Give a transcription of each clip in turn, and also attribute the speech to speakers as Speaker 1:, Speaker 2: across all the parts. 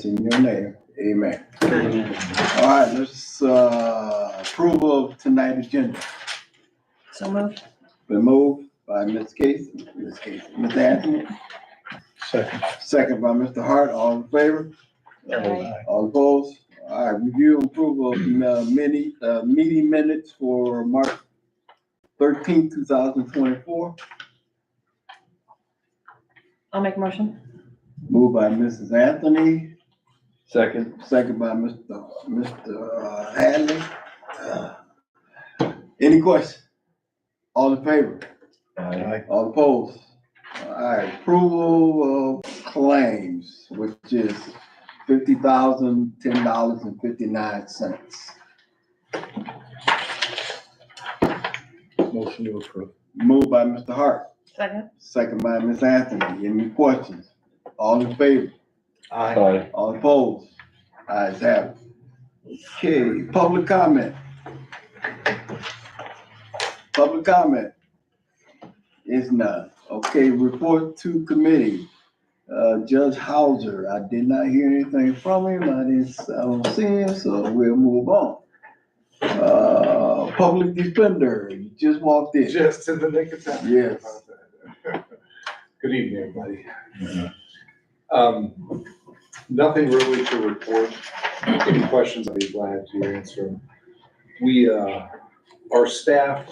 Speaker 1: In your name, amen.
Speaker 2: Amen.
Speaker 1: All right, let's approval of tonight's agenda.
Speaker 2: So moved.
Speaker 1: Been moved by Ms. Casey, Ms. Anthony, second by Mr. Hart. All in favor?
Speaker 2: Aye.
Speaker 1: All opposed? All right, review and approval of meeting minutes for March 13th, 2024.
Speaker 2: I'll make a motion.
Speaker 1: Moved by Mrs. Anthony,
Speaker 3: Second.
Speaker 1: second by Mr. Hadley. Any questions? All in favor?
Speaker 3: Aye.
Speaker 1: All opposed? All right, approval of claims, which is $50,010.59.
Speaker 3: Motion to approve.
Speaker 1: Moved by Mr. Hart,
Speaker 2: Second.
Speaker 1: second by Ms. Anthony. Any questions? All in favor?
Speaker 3: Aye.
Speaker 1: All opposed? Ayes have it. Okay, public comment. Public comment is none. Okay, report to committee. Judge Hauser, I did not hear anything from him. I don't see him, so we'll move on. Public defender, you just walked in.
Speaker 4: Just in the nick of time.
Speaker 1: Yes.
Speaker 4: Good evening, everybody. Nothing really to report. Any questions, I'd be glad to answer them. We are staffed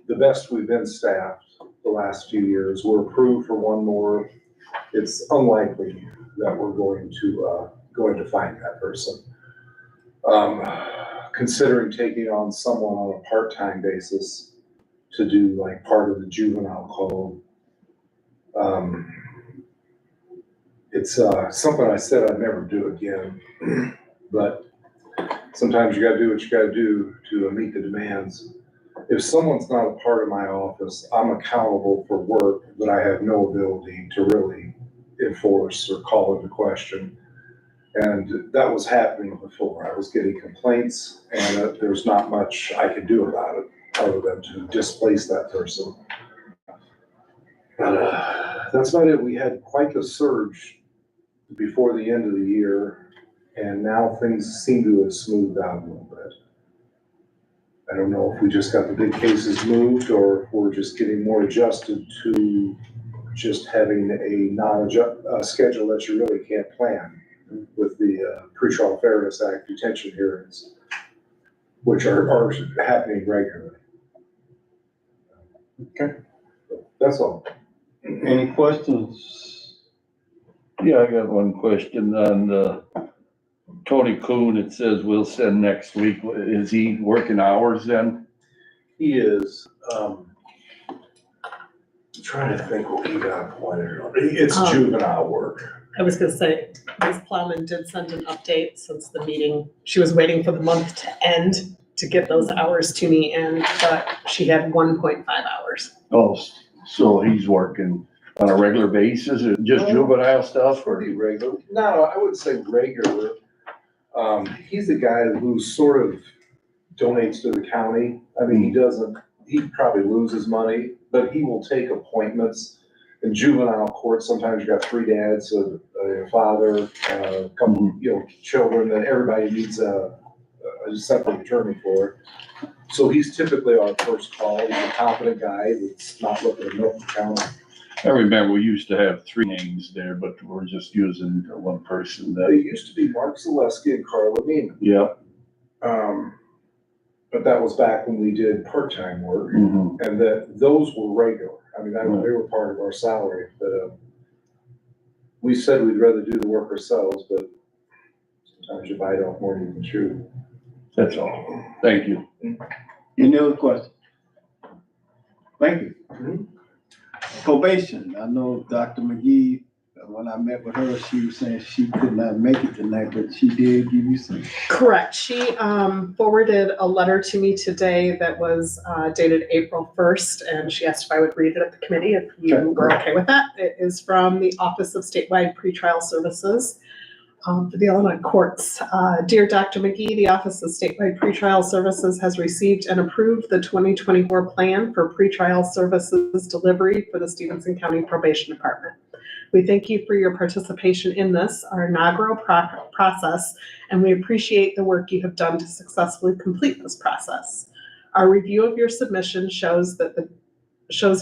Speaker 4: the best we've been staffed the last few years. We're approved for one more. It's unlikely that we're going to find that person. Considering taking on someone on a part-time basis to do like part of the juvenile code. It's something I said I'd never do again, but sometimes you gotta do what you gotta do to meet the demands. If someone's not a part of my office, I'm accountable for work that I have no ability to really enforce or call into question. And that was happening before. I was getting complaints and there's not much I could do about it other than to displace that person. But that's not it. We had quite the surge before the end of the year, and now things seem to have smoothed out a little bit. I don't know if we just got the big cases moved or if we're just getting more adjusted to just having a schedule that you really can't plan with the Pretrial Fairness Act detention hearings, which are happening regularly.
Speaker 1: Okay.
Speaker 4: That's all.
Speaker 1: Any questions?
Speaker 3: Yeah, I got one question on Tony Kuhn. It says we'll send next week. Is he working hours then?
Speaker 4: He is, trying to think what he got appointed on. It's juvenile work.
Speaker 5: I was gonna say, Ms. Plowman did send an update since the meeting. She was waiting for the month to end to get those hours to me, but she had 1.5 hours.
Speaker 3: Oh, so he's working on a regular basis, or just juvenile stuff, or?
Speaker 4: Pretty regular. No, I would say regular. He's a guy who sort of donates to the county. I mean, he probably loses money, but he will take appointments. In juvenile court, sometimes you got 3 dads, a father, a couple, children, that everybody needs a separate attorney for. So he's typically our first call. He's a competent guy that's not looking to milk the county.
Speaker 3: I remember we used to have 3 names there, but we're just using one person.
Speaker 4: It used to be Mark Zaleski and Carla Neiman.
Speaker 3: Yeah.
Speaker 4: But that was back when we did part-time work,
Speaker 3: Mm-hmm.
Speaker 4: and those were regular. I mean, they were part of our salary, but we said we'd rather do the work ourselves, but sometimes you bite off more than you can chew.
Speaker 3: That's all. Thank you.
Speaker 1: Any other questions? Thank you.
Speaker 4: Mhm.
Speaker 1: Probation, I know Dr. McGee, when I met with her, she was saying she could not make it tonight, but she did give you some.
Speaker 5: Correct. She forwarded a letter to me today that was dated April 1st, and she asked if I would read it at the committee if you were okay with that. It is from the Office of Statewide Pretrial Services for the Illinois Courts. Dear Dr. McGee, the Office of Statewide Pretrial Services has received and approved the 2024 plan for pretrial services delivery for the Stephenson County Probation Department. We thank you for your participation in this, our inaugural process, and we appreciate the work you have done to successfully complete this process. Our review of your submission shows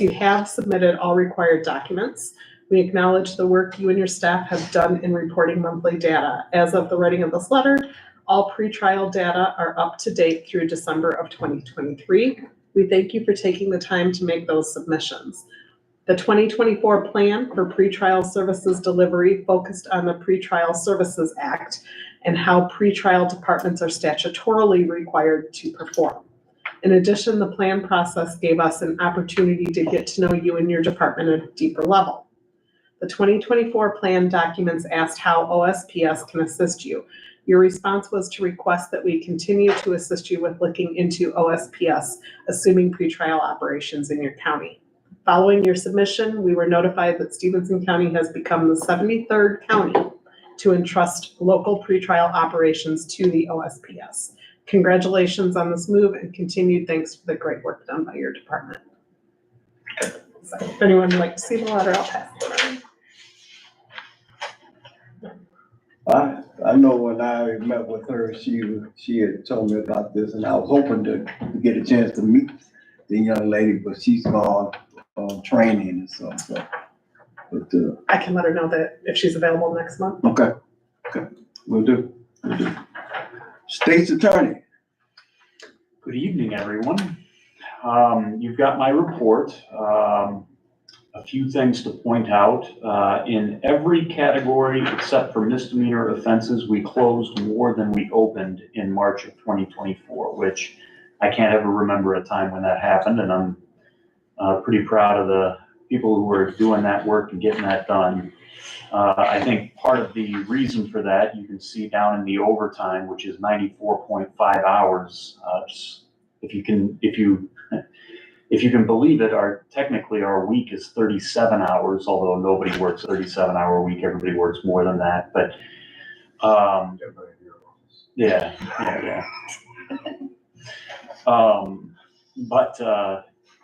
Speaker 5: you have submitted all required documents. We acknowledge the work you and your staff have done in reporting monthly data. As of the writing of this letter, all pretrial data are up to date through December of 2023. We thank you for taking the time to make those submissions. The 2024 plan for pretrial services delivery focused on the Pretrial Services Act and how pretrial departments are statutorily required to perform. In addition, the plan process gave us an opportunity to get to know you and your department at a deeper level. The 2024 plan documents asked how OSPS can assist you. Your response was to request that we continue to assist you with looking into OSPS, assuming pretrial operations in your county. Following your submission, we were notified that Stephenson County has become the 73rd county to entrust local pretrial operations to the OSPS. Congratulations on this move and continued thanks for the great work done by your department. So if anyone would like to see the letter, I'll pass it around.
Speaker 1: I know when I met with her, she had told me about this, and I was hoping to get a chance to meet the young lady, but she's gone on training and stuff, so. But,
Speaker 5: I can let her know that if she's available next month.
Speaker 1: okay, will do. State's Attorney.
Speaker 6: Good evening, everyone. You've got my report. A few things to point out. In every category except for misdemeanor offenses, we closed more than we opened in March of 2024, which I can't ever remember a time when that happened, and I'm pretty proud of the people who were doing that work and getting that done. I think part of the reason for that, you can see down in the overtime, which is 94.5 hours. If you can believe it, technically our week is 37 hours, although nobody works a 37-hour week. Everybody works more than that. But yeah.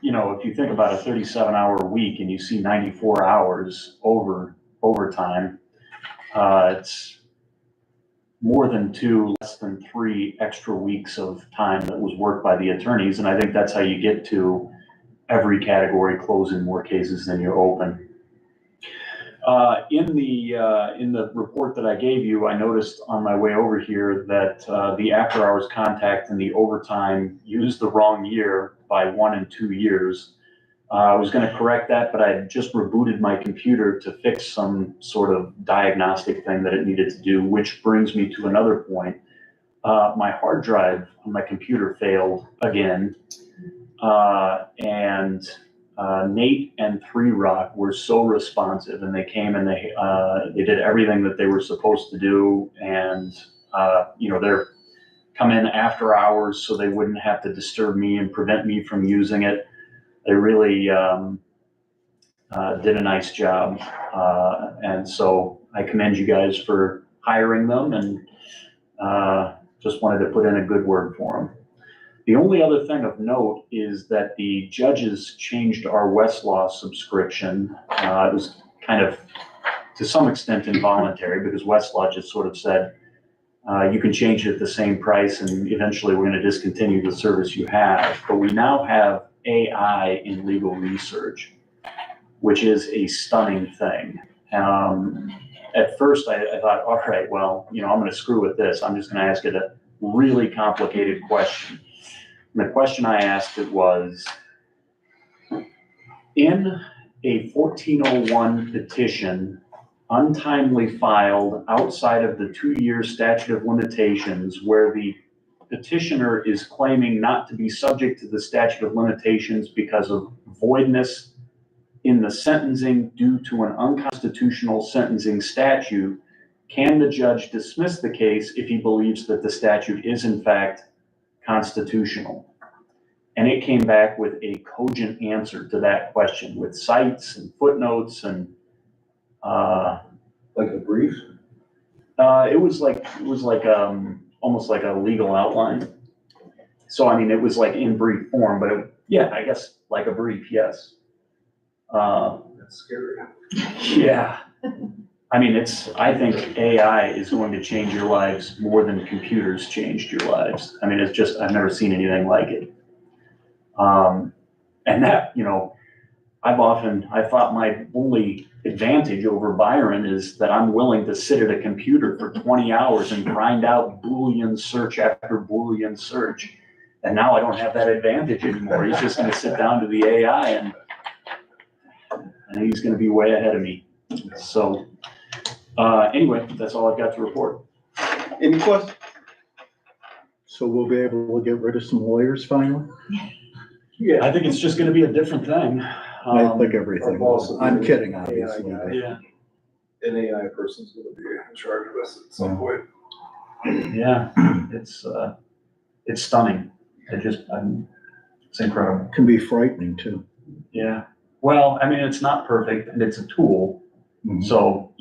Speaker 6: If you think about a 37-hour week and you see 94 hours overtime, it's more than 2, less than 3 extra weeks of time that was worked by the attorneys. And I think that's how you get to every category closing more cases than you open. In the report that I gave you, I noticed on my way over here that the after hours contact and the overtime used the wrong year by 1 and 2 years. I was going to correct that, but I had just rebooted my computer to fix some sort of diagnostic thing that it needed to do, which brings me to another point. My hard drive on my computer failed again, and Nate and 3 Rock were so responsive, and they came and they did everything that they were supposed to do, and they're come in after hours so they wouldn't have to disturb me and prevent me from using it. They really did a nice job, and so I commend you guys for hiring them, and just wanted to put in a good word for them. The only other thing of note is that the judges changed our Westlaw subscription. It was kind of, to some extent, involuntary, because Westlaw just sort of said, you can change it at the same price, and eventually we're going to discontinue the service you have. But we now have AI in legal research, which is a stunning thing. At first I thought, all right, well, I'm going to screw with this. I'm just going to ask it a really complicated question. And the question I asked it was, in a 1401 petition untimely filed outside of the 2-year statute of limitations, where the petitioner is claiming not to be subject to the statute of limitations because of voidness in the sentencing due to an unconstitutional sentencing statute, can the judge dismiss the case if he believes that the statute is in fact constitutional? And it came back with a cogent answer to that question, with cites and footnotes and
Speaker 4: Like a brief?
Speaker 6: it was like almost like a legal outline. So I mean, it was like in brief form, but yeah, I guess like a brief, yes.
Speaker 4: That's scary.
Speaker 6: Yeah. I mean, I think AI is going to change your lives more than computers changed your lives. I mean, I've never seen anything like it. And that, I thought my only advantage over Byron is that I'm willing to sit at a computer for 20 hours and grind out Boolean search after Boolean search. And now I don't have that advantage anymore. He's just gonna sit down to the AI and he's gonna be way ahead of me. So, anyway, that's all I've got to report.
Speaker 1: Any questions?
Speaker 7: So we'll be able to get rid of some lawyers finally?
Speaker 4: Yeah.
Speaker 6: I think it's just gonna be a different thing.
Speaker 7: I think everything
Speaker 4: boss
Speaker 7: will.
Speaker 4: will
Speaker 7: I'm
Speaker 4: be
Speaker 7: kidding,
Speaker 4: AI
Speaker 7: obviously.
Speaker 4: guy.
Speaker 7: but-
Speaker 6: Yeah,
Speaker 4: An AI person's gonna be in charge of us at some point.
Speaker 6: yeah, it's stunning. It's incredible.
Speaker 7: Can be frightening too.
Speaker 6: Yeah. Well, I mean, it's not perfect and it's a tool.
Speaker 7: Mhm.
Speaker 6: So,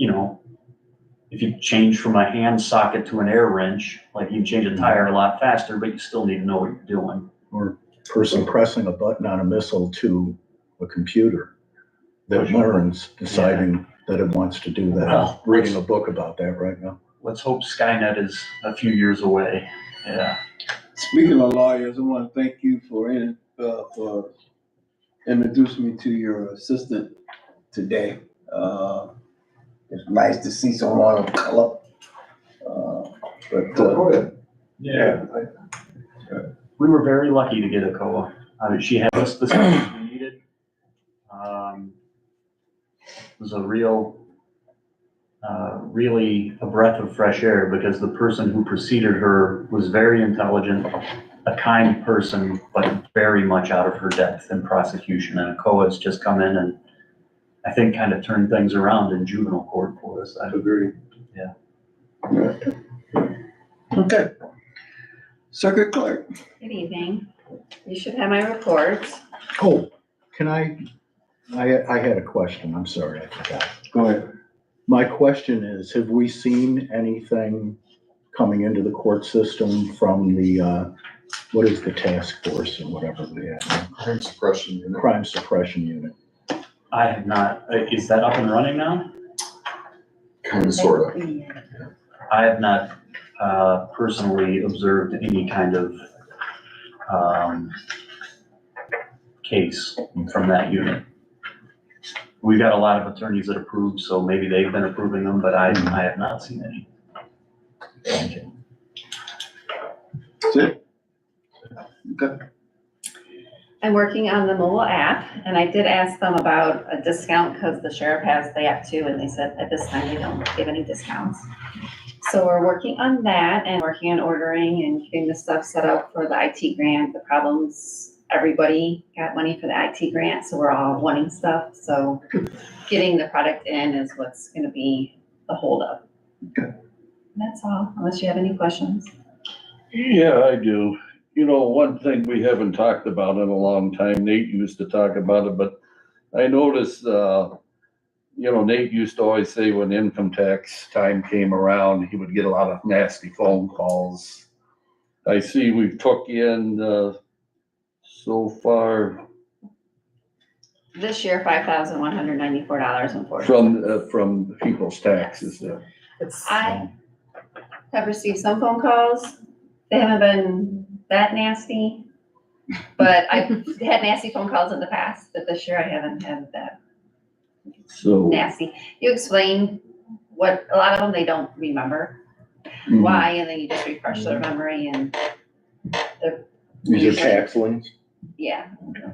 Speaker 6: if you change from a hand socket to an air wrench, like you can change a tire a lot faster, but you still need to know what you're doing.
Speaker 7: Or person pressing a button on a missile to a computer that learns, deciding that it wants to do that.
Speaker 6: Well,
Speaker 7: I'm reading a book about that right now.
Speaker 6: Let's hope Skynet is a few years away. Yeah.
Speaker 1: Speaking of lawyers, I want to thank you for introducing me to your assistant today. It's nice to see someone of color.
Speaker 4: Go ahead.
Speaker 6: Yeah. We were very lucky to get a COA. I mean, she had us the skills we needed. It was a really a breath of fresh air because the person who preceded her was very intelligent, a kind person, but very much out of her depth in prosecution. And a COA's just come in and I think kind of turned things around in juvenile court for us. I
Speaker 4: Agree.
Speaker 1: Okay. Circuit Clerk.
Speaker 8: Good evening. You should have my reports.
Speaker 7: Oh, can I had a question. I'm sorry, I forgot.
Speaker 1: Go ahead.
Speaker 7: My question is, have we seen anything coming into the court system from the, what is the task force and whatever we have?
Speaker 4: Crime suppression unit.
Speaker 7: Crime suppression unit.
Speaker 6: I have not, is that up and running now?
Speaker 4: Kind of, sort of.
Speaker 6: I have not personally observed any kind of case from that unit. We've got a lot of attorneys that approve, so maybe they've been approving them, but I have not seen any.
Speaker 7: Thank you.
Speaker 1: That's it? Okay.
Speaker 8: I'm working on the mobile app, and I did ask them about a discount because the sheriff has the app too, and they said at this time they don't give any discounts. So we're working on that and working on ordering and getting the stuff set up for the IT grant. The problems, everybody got money for the IT grant, so we're all wanting stuff. So getting the product in is what's gonna be the holdup.
Speaker 1: Okay.
Speaker 8: That's all, unless you have any questions.
Speaker 3: Yeah, I do. One thing we haven't talked about in a long time, Nate used to talk about it, but I noticed, Nate used to always say when income tax time came around, he would get a lot of nasty phone calls. I see we've took in, so far
Speaker 8: This year, $5,194.40.
Speaker 3: from people's taxes.
Speaker 8: I have received some phone calls. They haven't been that nasty, but I've had nasty phone calls in the past, but this year I haven't had that
Speaker 3: So.
Speaker 8: nasty. You explain what, a lot of them, they don't remember
Speaker 3: Mhm.
Speaker 8: why, and then you just refresh their memory and
Speaker 7: These are tax liens?
Speaker 8: yeah,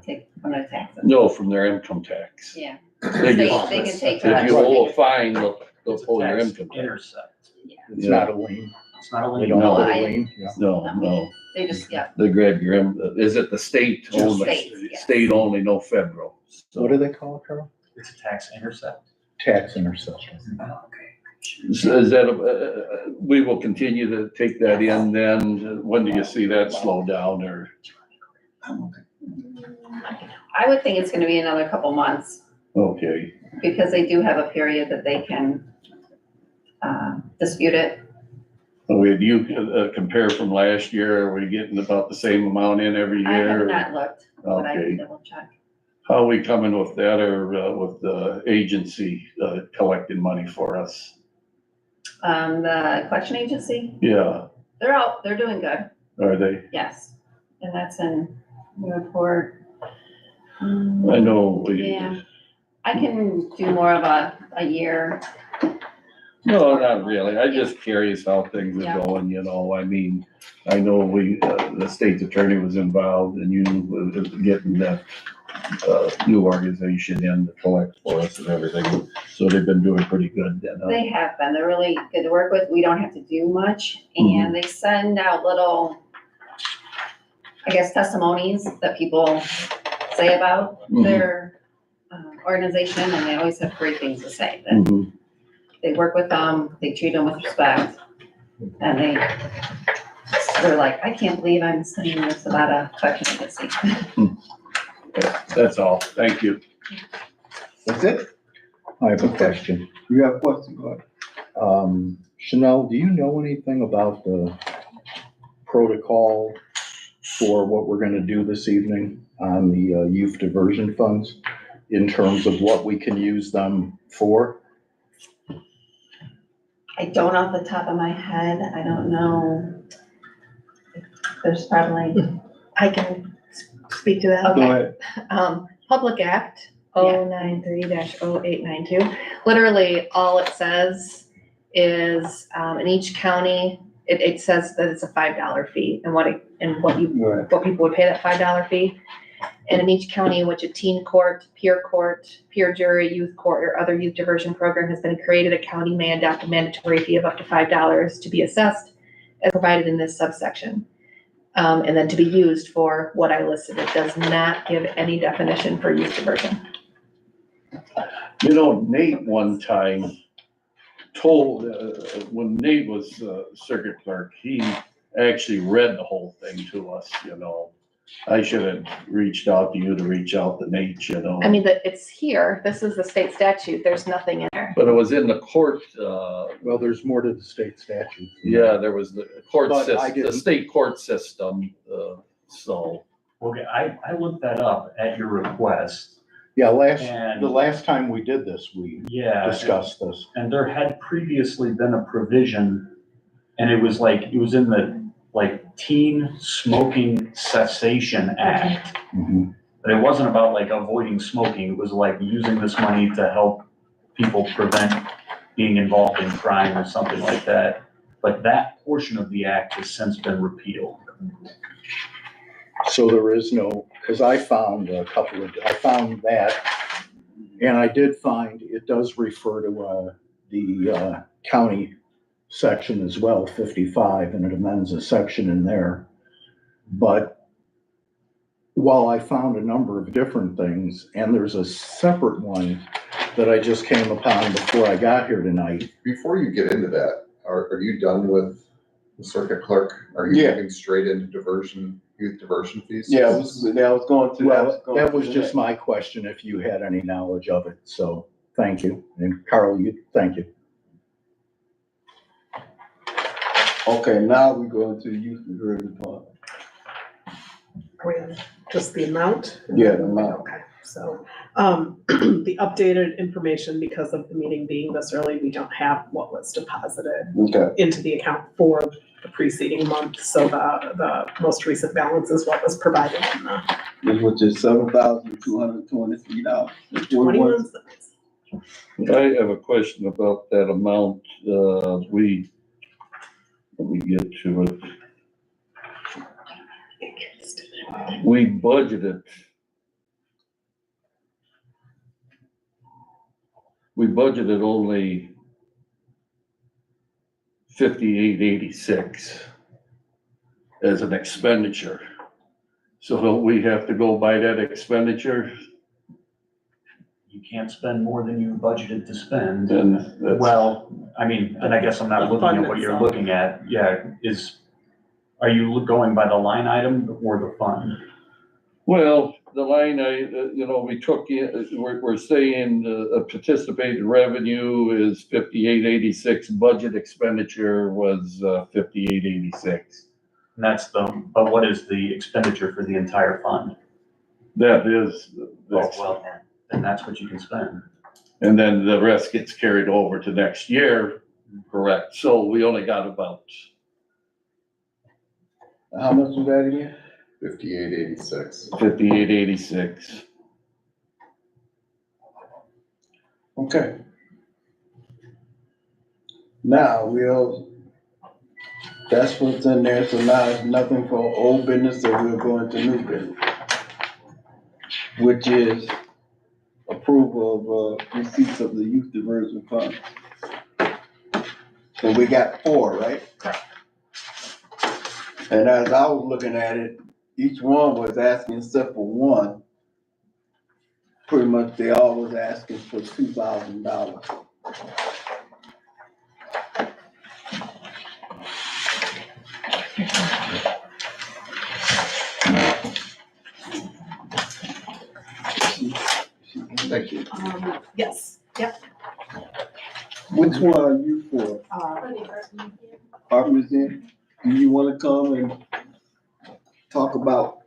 Speaker 8: take from their taxes.
Speaker 3: No, from their income tax.
Speaker 8: Yeah.
Speaker 3: They
Speaker 8: They
Speaker 3: just,
Speaker 8: can take
Speaker 3: if you
Speaker 8: that.
Speaker 3: owe a fine, they'll
Speaker 6: It's a
Speaker 3: pull your
Speaker 6: tax
Speaker 3: income tax.
Speaker 6: Intercept.
Speaker 7: It's not a lien.
Speaker 6: It's not a
Speaker 7: They
Speaker 6: lien.
Speaker 7: don't
Speaker 8: No,
Speaker 7: have a
Speaker 8: I-
Speaker 7: lien? Yeah.
Speaker 3: No.
Speaker 8: They just, yeah,
Speaker 3: They grab your, is it the state
Speaker 8: Just
Speaker 3: only?
Speaker 8: states, yes.
Speaker 3: State only, no federal. So-
Speaker 7: What do they call it, Carl?
Speaker 6: It's a tax intercept.
Speaker 7: Tax interception.
Speaker 3: So is that, we will continue to take that in then? When do you see that slow down or?
Speaker 8: I would think it's gonna be another couple months,
Speaker 3: Okay,
Speaker 8: because they do have a period that they can dispute it.
Speaker 3: do you compare from last year? Are we getting about the same amount in every
Speaker 8: I have
Speaker 3: year?
Speaker 8: not looked, but I
Speaker 3: Okay.
Speaker 8: can double check.
Speaker 3: How are we coming with that or with the agency collecting money for us?
Speaker 8: The collection agency,
Speaker 3: Yeah,
Speaker 8: they're doing good,
Speaker 3: are they?
Speaker 8: yes. And that's in the report.
Speaker 3: I know we,
Speaker 8: Yeah, I can do more of a year.
Speaker 3: no, not really. I'm just curious how things
Speaker 8: Yeah.
Speaker 3: are going, you know, I mean, I know the state's attorney was involved and you were getting that new organization in to collect for us and everything. So they've been doing pretty good then. Huh?
Speaker 8: They have been, they're really good to work with. We don't have to do much. And they send out little, I guess, testimonies that people say about their organization, and they always have great things to say. That
Speaker 3: Mhm.
Speaker 8: they work with them, they treat them with respect, and they're like, I can't believe I'm saying this about a collection agency.
Speaker 3: That's all. Thank you.
Speaker 1: That's it?
Speaker 7: I have a question.
Speaker 1: You have a question, go ahead.
Speaker 7: Chanel, do you know anything about the protocol for what we're gonna do this evening on the youth diversion funds in terms of what we can use them for?
Speaker 8: I don't off the top of my head, I don't know. There's probably,
Speaker 2: I can speak to that.
Speaker 1: Go
Speaker 8: okay,
Speaker 1: ahead.
Speaker 2: Public Act
Speaker 8: Yeah.
Speaker 2: 093-0892. Literally, all it says is, in each county, it says that it's a $5 fee and what
Speaker 1: Go ahead.
Speaker 2: people would pay that $5 fee. And in each county in which a teen court, peer jury, youth court, or other youth diversion program has been created, a county may adopt a mandatory fee of up to $5 to be assessed as provided in this subsection. And then to be used for what I listed. It does not give any definition for youth diversion.
Speaker 3: You know, Nate one time told, when Nate was circuit clerk, he actually read the whole thing to us, you know. I should have reached out to you to reach out to Nate, you know.
Speaker 2: I mean, it's here. This is the state statute. There's nothing in there.
Speaker 3: But it was in the court,
Speaker 7: Well, there's more to the state statute.
Speaker 3: yeah, there was the court
Speaker 7: But I
Speaker 3: system, the
Speaker 7: didn't-
Speaker 3: state court system, so.
Speaker 6: Okay, I looked that up at your request,
Speaker 7: Yeah,
Speaker 6: And-
Speaker 7: the last time we did this, we
Speaker 6: yeah.
Speaker 7: discussed this.
Speaker 6: And there had previously been a provision, and it was in the, Teen Smoking Cessation Act.
Speaker 7: Mhm.
Speaker 6: But it wasn't about avoiding smoking, it was using this money to help people prevent being involved in crime or something like that. But that portion of the act has since been repealed.
Speaker 7: So there is no, because I found that, and I did find it does refer to the county section as well, 55, and it amends a section in there. But while I found a number of different things, and there's a separate one that I just came upon before I got here tonight.
Speaker 9: Before you get into that, are you done with the circuit clerk? Are you
Speaker 1: Yeah.
Speaker 9: moving straight into youth diversion fees?
Speaker 1: Yeah, I was going to.
Speaker 7: Well, that was just my question, if you had any knowledge of it, so thank you. And Carl, thank you.
Speaker 1: Okay, now we go into the youth diversion fund.
Speaker 5: Just the amount?
Speaker 1: Yeah, the amount.
Speaker 5: Okay, so, the updated information, because of the meeting being this early, we don't have what was deposited
Speaker 1: Okay,
Speaker 5: into the account for the preceding month. So the most recent balance is what was provided in the
Speaker 1: which is $7,223.
Speaker 5: 21 cents.
Speaker 3: I have a question about that amount. Let me get to it. We budgeted only 5886 as an expenditure. So don't we have to go by that expenditure?
Speaker 6: You can't spend more than you budgeted to spend.
Speaker 3: Then that's.
Speaker 6: Well, I mean, and I guess I'm not
Speaker 5: The
Speaker 6: looking
Speaker 5: fund
Speaker 6: at what you're
Speaker 5: itself.
Speaker 6: looking at. Yeah, are you going by the line item or the fund?
Speaker 3: Well, the line we took in, we're saying participated revenue is 5886, budget expenditure was 5886.
Speaker 6: And but what is the expenditure for the entire fund?
Speaker 3: That is,
Speaker 6: Oh,
Speaker 3: that's,
Speaker 6: well, then that's what you can spend.
Speaker 3: and then the rest gets carried over to next year, correct? So we only got about,
Speaker 1: How much was that again?
Speaker 9: 5886.
Speaker 3: 5886.
Speaker 1: Okay. Now, that's what's in there, so now it's nothing for old business, so we'll go into new business. Which is approval of, receipts of the youth diversion fund. So we got 4, right?
Speaker 5: Correct.
Speaker 1: And as I was looking at it, each one was asking except for one. Pretty much they all was asking for $2,000.
Speaker 9: Thank you.
Speaker 5: Yes, yep.
Speaker 1: Which one are you for? Art Museum? Do you wanna come and talk about?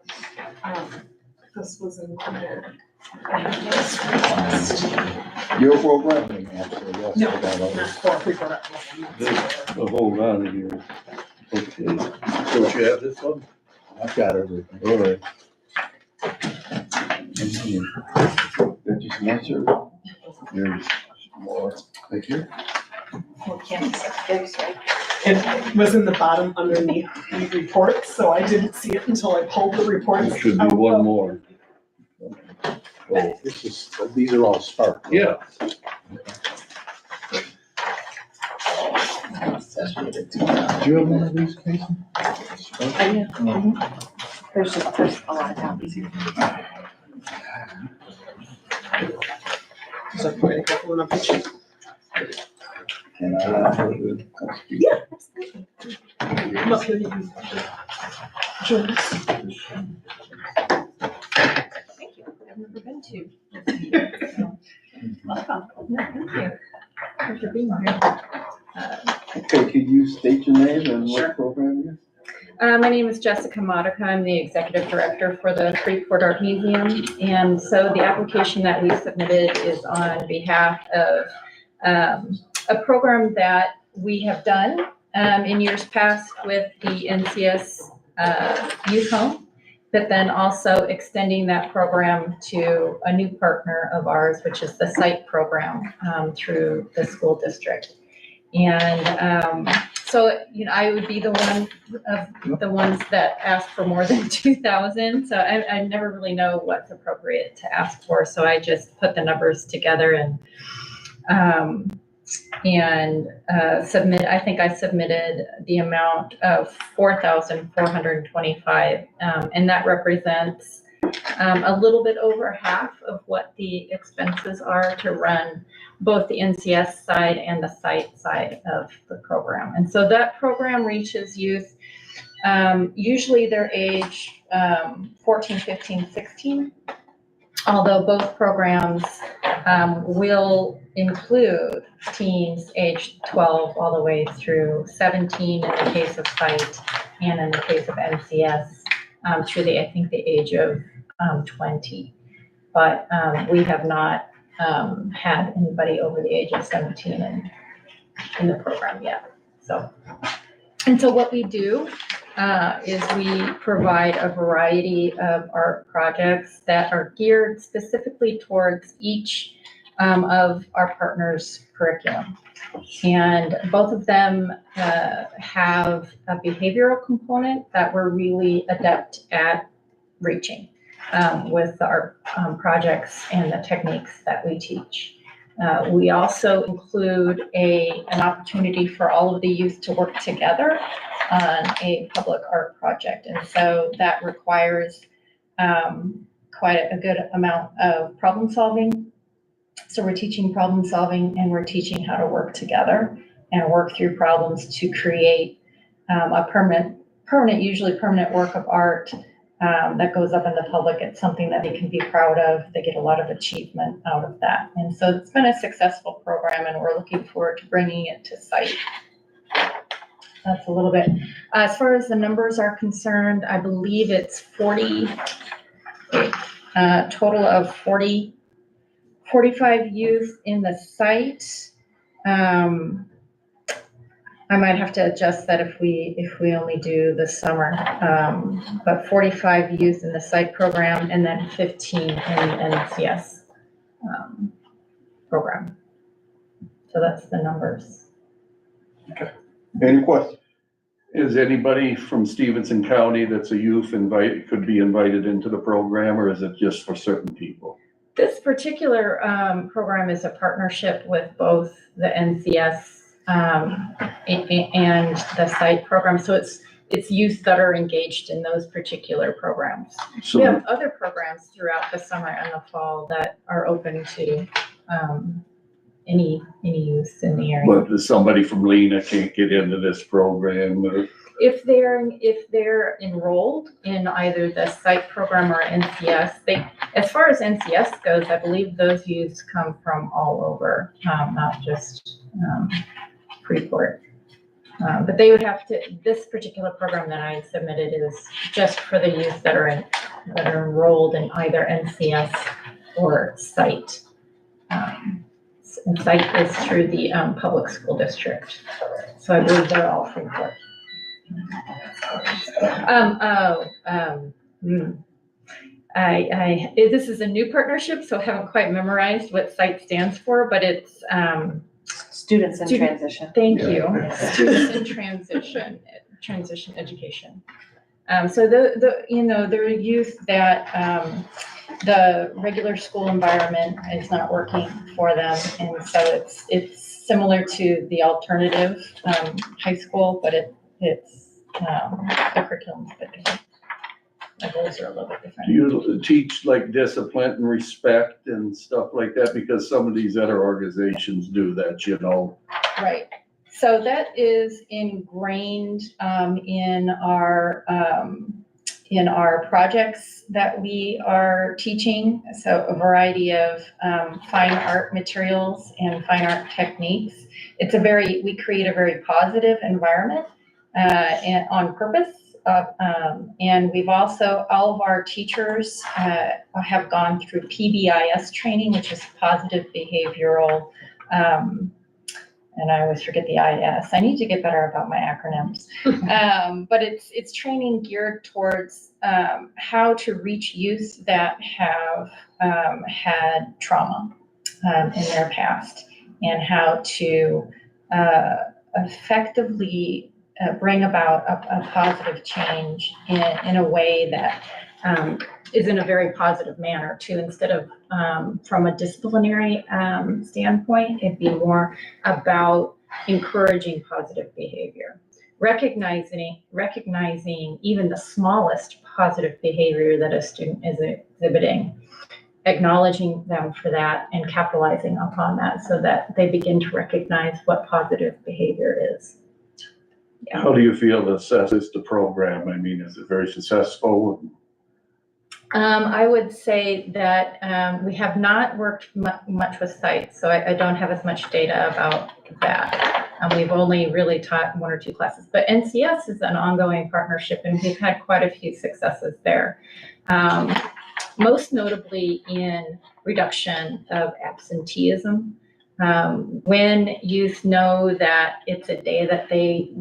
Speaker 5: This was included.
Speaker 1: Your program?
Speaker 7: Actually, yes,
Speaker 5: No,
Speaker 7: I got all
Speaker 5: not
Speaker 7: this.
Speaker 5: for pre-program.
Speaker 3: Hold on here. Okay. Don't you have this one?
Speaker 7: I've got everything.
Speaker 3: All right.
Speaker 1: That just one, sir?
Speaker 3: There's more.
Speaker 9: Thank you.
Speaker 5: It was in the bottom underneath the report, so I didn't see it until I pulled the report.
Speaker 3: There should be one more.
Speaker 7: Oh, these are all Spark. right?
Speaker 3: Yeah.
Speaker 7: Do you have one of these, Casey?
Speaker 2: There's a lot of copies here.
Speaker 5: So I'm going to go one of each.
Speaker 1: Can I?
Speaker 5: Yeah, absolutely. Come up here, you can join us.
Speaker 8: Thank you. I've never been to. Welcome.
Speaker 2: Yeah, thank you. Thanks for being here.
Speaker 1: Okay, could you state your name and
Speaker 8: Sure.
Speaker 1: what program it is?
Speaker 8: My name is Jessica Modica. I'm the executive director for the Freeport Art Museum. And so the application that we submitted is on behalf of a program that we have done in years past with the NCS Youth Home, but then also extending that program to a new partner of ours, which is the SITE program through the school district. And so, I would be the one of the ones that ask for more than 2,000. So I never really know what's appropriate to ask for. So I just put the numbers together and submit. I think I submitted the amount of 4,425, and that represents a little bit over half of what the expenses are to run both the NCS side and the SITE side of the program. And so that program reaches youth, usually their age 14, 15, 16, although both programs will include teens aged 12 all the way through 17 in the case of SITE and in the case of NCS through I think the age of 20. But we have not had anybody over the age of 17 in the program yet. So what we do is we provide a variety of art projects that are geared specifically towards each of our partners' curriculum. And both of them have a behavioral component that we're really adept at reaching with our projects and the techniques that we teach. We also include an opportunity for all of the youth to work together on a public art project. And so that requires quite a good amount of problem solving. So we're teaching problem solving and we're teaching how to work together and work through problems to create a permanent, usually permanent work of art that goes up in the public. It's something that they can be proud of. They get a lot of achievement out of that. And so it's been a successful program and we're looking forward to bringing it to SITE. That's a little bit. As far as the numbers are concerned, I believe it's 40. total of 45 youth in the site. I might have to adjust that if we only do the summer. But 45 youth in the site program and then 15 in the NCS program. So that's the numbers.
Speaker 1: Any questions?
Speaker 3: Is anybody from Stephenson County that's a youth could be invited into the program, or is it just for certain people?
Speaker 8: This particular program is a partnership with both the NCS and the site program. So it's youth that are engaged in those particular programs. We
Speaker 3: So,
Speaker 8: have other programs throughout the summer and the fall that are open to any youth in the area.
Speaker 3: but if somebody from Lena can't get into this program, or
Speaker 8: If they're enrolled in either the site program or NCS, as far as NCS goes, I believe those youths come from all over, not just Freeport. But they would have to, this particular program that I submitted is just for the youth that are enrolled in either NCS or site. And site is through the public school district. So I believe they're all Freeport. This is a new partnership, so I haven't quite memorized what SITE stands for, but it's,
Speaker 2: Students in transition.
Speaker 8: thank you, Students in Transition Education. So there are youth that, the regular school environment is not working for them, and so it's similar to the alternative, high school, but it's the curriculum's a bit different. The goals are a little bit different.
Speaker 3: do you teach like discipline and respect and stuff like that? Because some of these other organizations do that, you know.
Speaker 8: Right. So that is ingrained in our projects that we are teaching. So a variety of fine art materials and fine art techniques. We create a very positive environment and on purpose. And we've also, all of our teachers have gone through PBIS training, which is positive behavioral, and I always forget the IS. I need to get better about my acronyms. But it's training geared towards how to reach youth that have had trauma in their past, and how to effectively bring about a positive change in a way that is in a very positive manner too. Instead of from a disciplinary standpoint, it'd be more about encouraging positive behavior, recognizing even the smallest positive behavior that a student is exhibiting, acknowledging them for that and capitalizing upon that so that they begin to recognize what positive behavior is. Yeah.
Speaker 3: How do you feel that assesses the program? I mean, is it very successful?
Speaker 8: I would say that we have not worked much with sites, so I don't have as much data about that. We've only really taught 1 or 2 classes, but NCS is an ongoing partnership, and we've had quite a few successes there. Most notably in reduction of absenteeism. When youth know that it's a day that they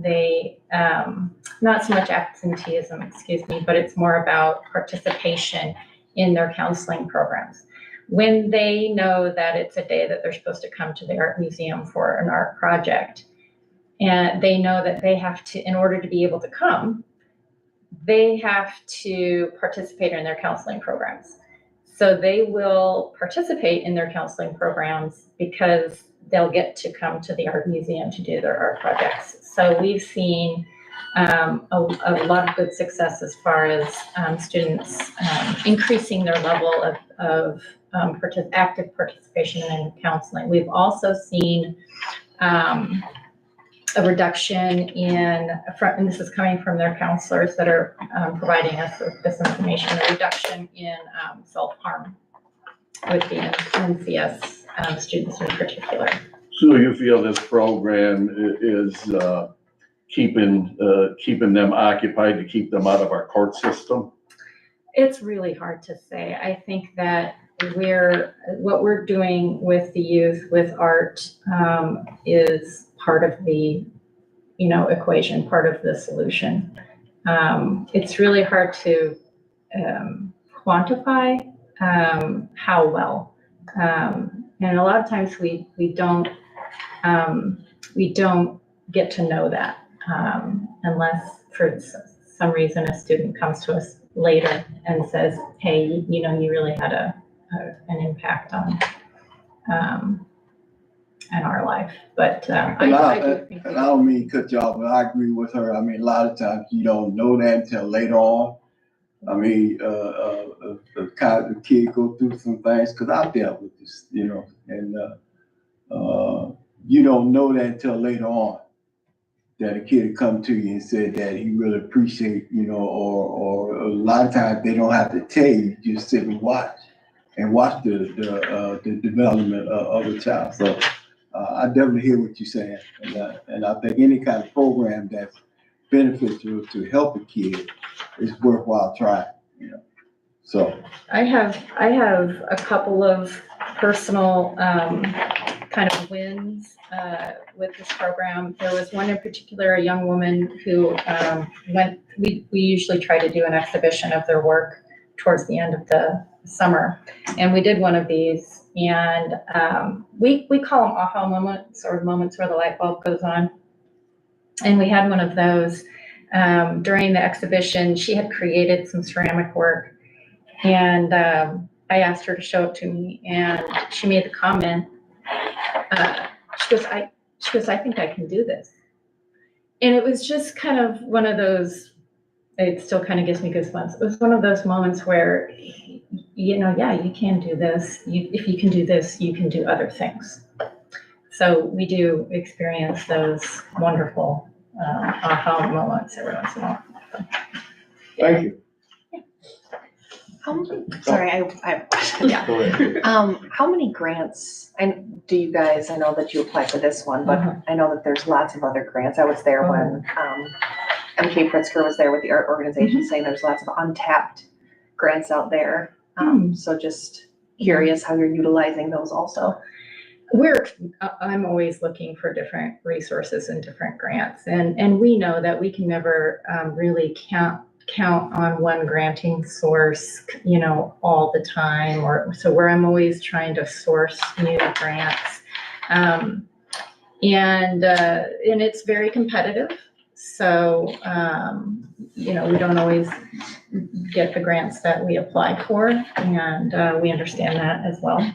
Speaker 8: not so much absenteeism, excuse me, but it's more about participation in their counseling programs. When they know that it's a day that they're supposed to come to the art museum for an art project, and they know that they have to, in order to be able to come, they have to participate in their counseling programs. So they will participate in their counseling programs because they'll get to come to the art museum to do their art projects. So we've seen a lot of good success as far as students increasing their level of active participation in counseling. We've also seen a reduction and this is coming from their counselors that are providing us with this information, a reduction in self-harm with the NCS students in particular.
Speaker 3: So you feel this program is keeping them occupied to keep them out of our court system?
Speaker 10: It's really hard to say. I think that what we're doing with the youth, with art, is part of the, equation, part of the solution. It's really hard to quantify how well. And a lot of times we don't get to know that unless for some reason a student comes to us later and says, hey, you really had an impact on in our life. But I do think
Speaker 1: and I don't mean to cut you off, but I agree with her. I mean, a lot of times you don't know that until later on. I mean, the kid go through some things, because I've dealt with this, and you don't know that until later on, that a kid had come to you and said that he really appreciate, or a lot of times they don't have to tell you, just sit and watch the development of a child. So I definitely hear what you're saying, and I think any kind of program that's beneficial to help a kid is worthwhile trying. So
Speaker 10: I have a couple of personal kind of wins with this program. There was one in particular, a young woman who we usually try to do an exhibition of their work towards the end of the summer. And we did one of these, and we call them aha moments, or moments where the light bulb goes on. And we had one of those during the exhibition. She had created some ceramic work, and I asked her to show it to me, and she made the comment, she goes, I think I can do this. And it was just kind of one of those, it still kind of gives me goosebumps. It was one of those moments where, yeah, you can do this. If you can do this, you can do other things. So we do experience those wonderful aha moments every once in a while.
Speaker 1: thank you.
Speaker 2: Sorry, I have a question. Yeah.
Speaker 1: Go ahead.
Speaker 2: How many grants, and do you guys, I know that you applied for this one, but I know that there's lots of other grants. I was there when MK Pritzker was there with the art organization, saying there's lots of untapped grants out there. So just curious how you're utilizing those also.
Speaker 10: I'm always looking for different resources and different grants, and we know that we can never really count on one granting source, all the time, or so where I'm always trying to source new grants, and it's very competitive. So we don't always get the grants that we apply for, and we understand that as well.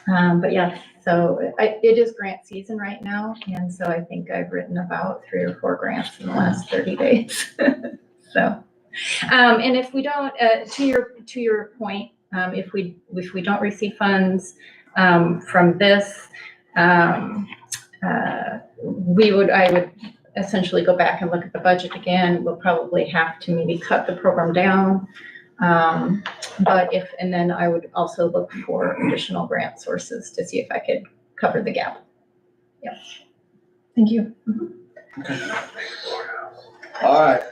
Speaker 10: But yes, so it is grant season right now, and so I think I've written about 3 or 4 grants in the last 30 days. So, and if we don't, to your point, if we don't receive funds from this, I would essentially go back and look at the budget again. We'll probably have to maybe cut the program down. And then I would also look for additional grant sources to see if I could cover the gap. Yeah. Thank you.
Speaker 1: All right,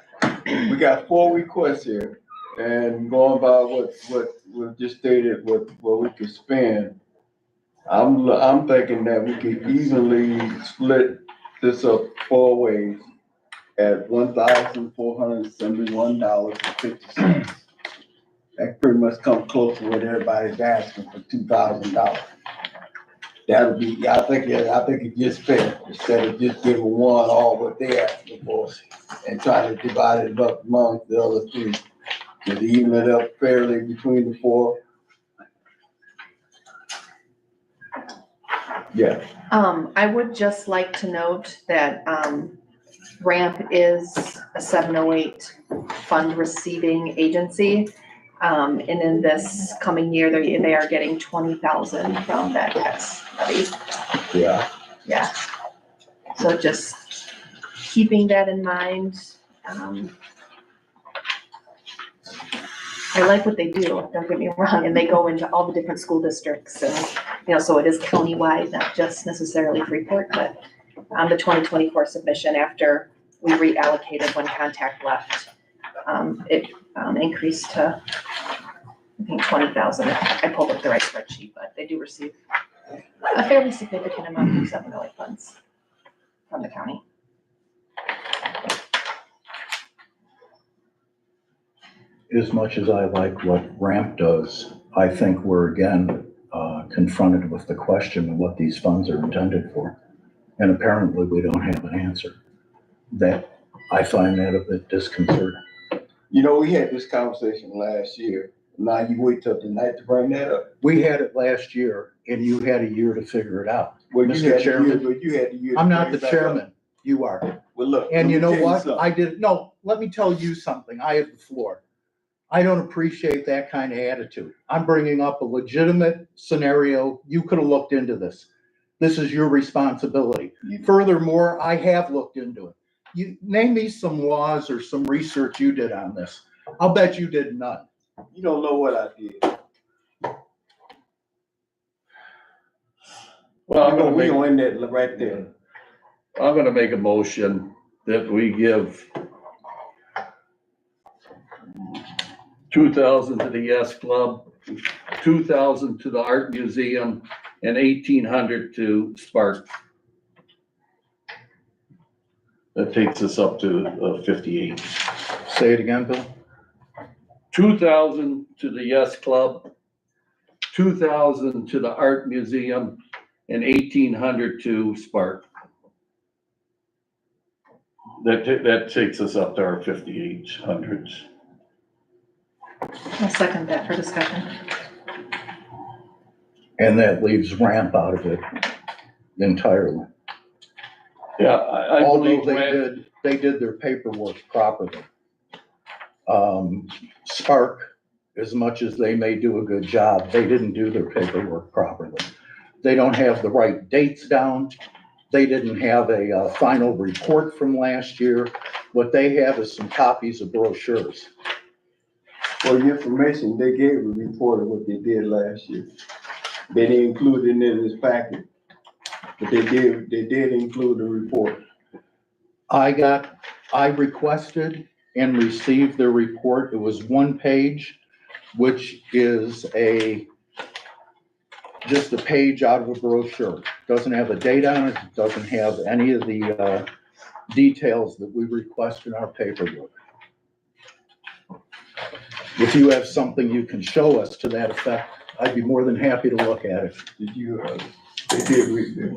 Speaker 1: we got 4 requests here, and going by what was just stated, what we could spend, I'm thinking that we could easily split this up 4 ways at $1,471.50. That pretty much come close to what everybody's asking for, $2,000. That'll be, I think it's just fair, instead of just giving one all what they're asking for and trying to divide it up amongst the other 3. Just even it up fairly between the 4. Yeah.
Speaker 2: I would just like to note that RAMP is a 708 fund receiving agency. And in this coming year, they are getting $20,000 from that tax levy.
Speaker 1: Yeah.
Speaker 2: Yeah. So just keeping that in mind. I like what they do, don't get me wrong, and they go into all the different school districts, and so it is countywide, not just necessarily Freeport, but on the 2024 submission, after we reallocated when contact left, it increased to, I think, 20,000. I pulled up the right spreadsheet, but they do receive a fairly significant amount of 708 funds from the county.
Speaker 7: As much as I like what RAMP does, I think we're again confronted with the question of what these funds are intended for. And apparently we don't have an answer. That, I find that a bit disconcerting.
Speaker 1: You know, we had this conversation last year. Now you wait till tonight to bring that up.
Speaker 7: We had it last year and you had a year to figure it out.
Speaker 1: Well, you
Speaker 7: Mr.
Speaker 1: had the year,
Speaker 7: Chairman,
Speaker 1: but you had the year. to
Speaker 7: I'm not
Speaker 1: bring
Speaker 7: the
Speaker 1: it back up.
Speaker 7: chairman, you are.
Speaker 1: Well, look.
Speaker 7: And
Speaker 1: let
Speaker 7: you
Speaker 1: me
Speaker 7: know
Speaker 1: tell
Speaker 7: what?
Speaker 1: something.
Speaker 7: Let me tell you something. I have the floor. I don't appreciate that kind of attitude. I'm bringing up a legitimate scenario. You could have looked into this. This is your responsibility. Furthermore, I have looked into it. You name me some laws or some research you did on this. I'll bet you did none.
Speaker 1: You don't know what I did.
Speaker 3: Well, I'm gonna
Speaker 1: We
Speaker 3: make,
Speaker 1: gonna end that right there.
Speaker 3: I'm gonna make a motion that we give 2,000 to the Yes Club, 2,000 to the Art Museum, and 1,800 to Spark. That takes us up to 58.
Speaker 7: Say it again, Bill.
Speaker 3: 2,000 to the Yes Club, 2,000 to the Art Museum, and 1,800 to Spark. That takes us up to our 5,800s.
Speaker 2: I'll second that for discussion.
Speaker 7: And that leaves RAMP out of it entirely.
Speaker 3: Yeah, I
Speaker 7: Although
Speaker 3: believe
Speaker 7: they did their paperwork properly. Spark, as much as they may do a good job, they didn't do their paperwork properly. They don't have the right dates down. They didn't have a final report from last year. What they have is some copies of brochures.
Speaker 1: For your information, they gave a report of what they did last year. They didn't include it in this packet, but they did include a report.
Speaker 7: I requested and received the report. It was one page, which is just a page out of a brochure. Doesn't have a date on it, doesn't have any of the details that we request in our paperwork. If you have something you can show us to that effect, I'd be more than happy to look at it.
Speaker 1: Did you, they did read it.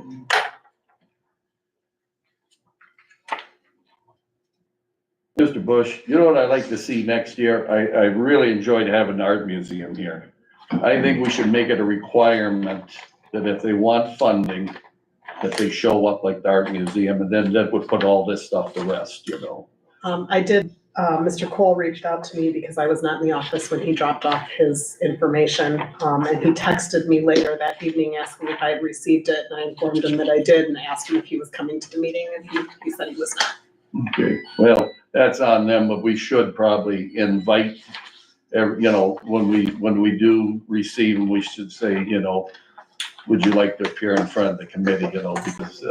Speaker 3: Mr. Bush, you know what I'd like to see next year? I really enjoyed having the art museum here. I think we should make it a requirement that if they want funding, that they show up like the art museum, and then that would put all this stuff to rest, you know?
Speaker 5: Mr. Cole reached out to me because I was not in the office when he dropped off his information. And he texted me later that evening asking if I had received it, and I informed him that I did and asked him if he was coming to the meeting, and he said he was not.
Speaker 3: Okay, well, that's on them, but we should probably invite, you know, when we do receive them, we should say, you know, would you like to appear in front of the committee, you know, because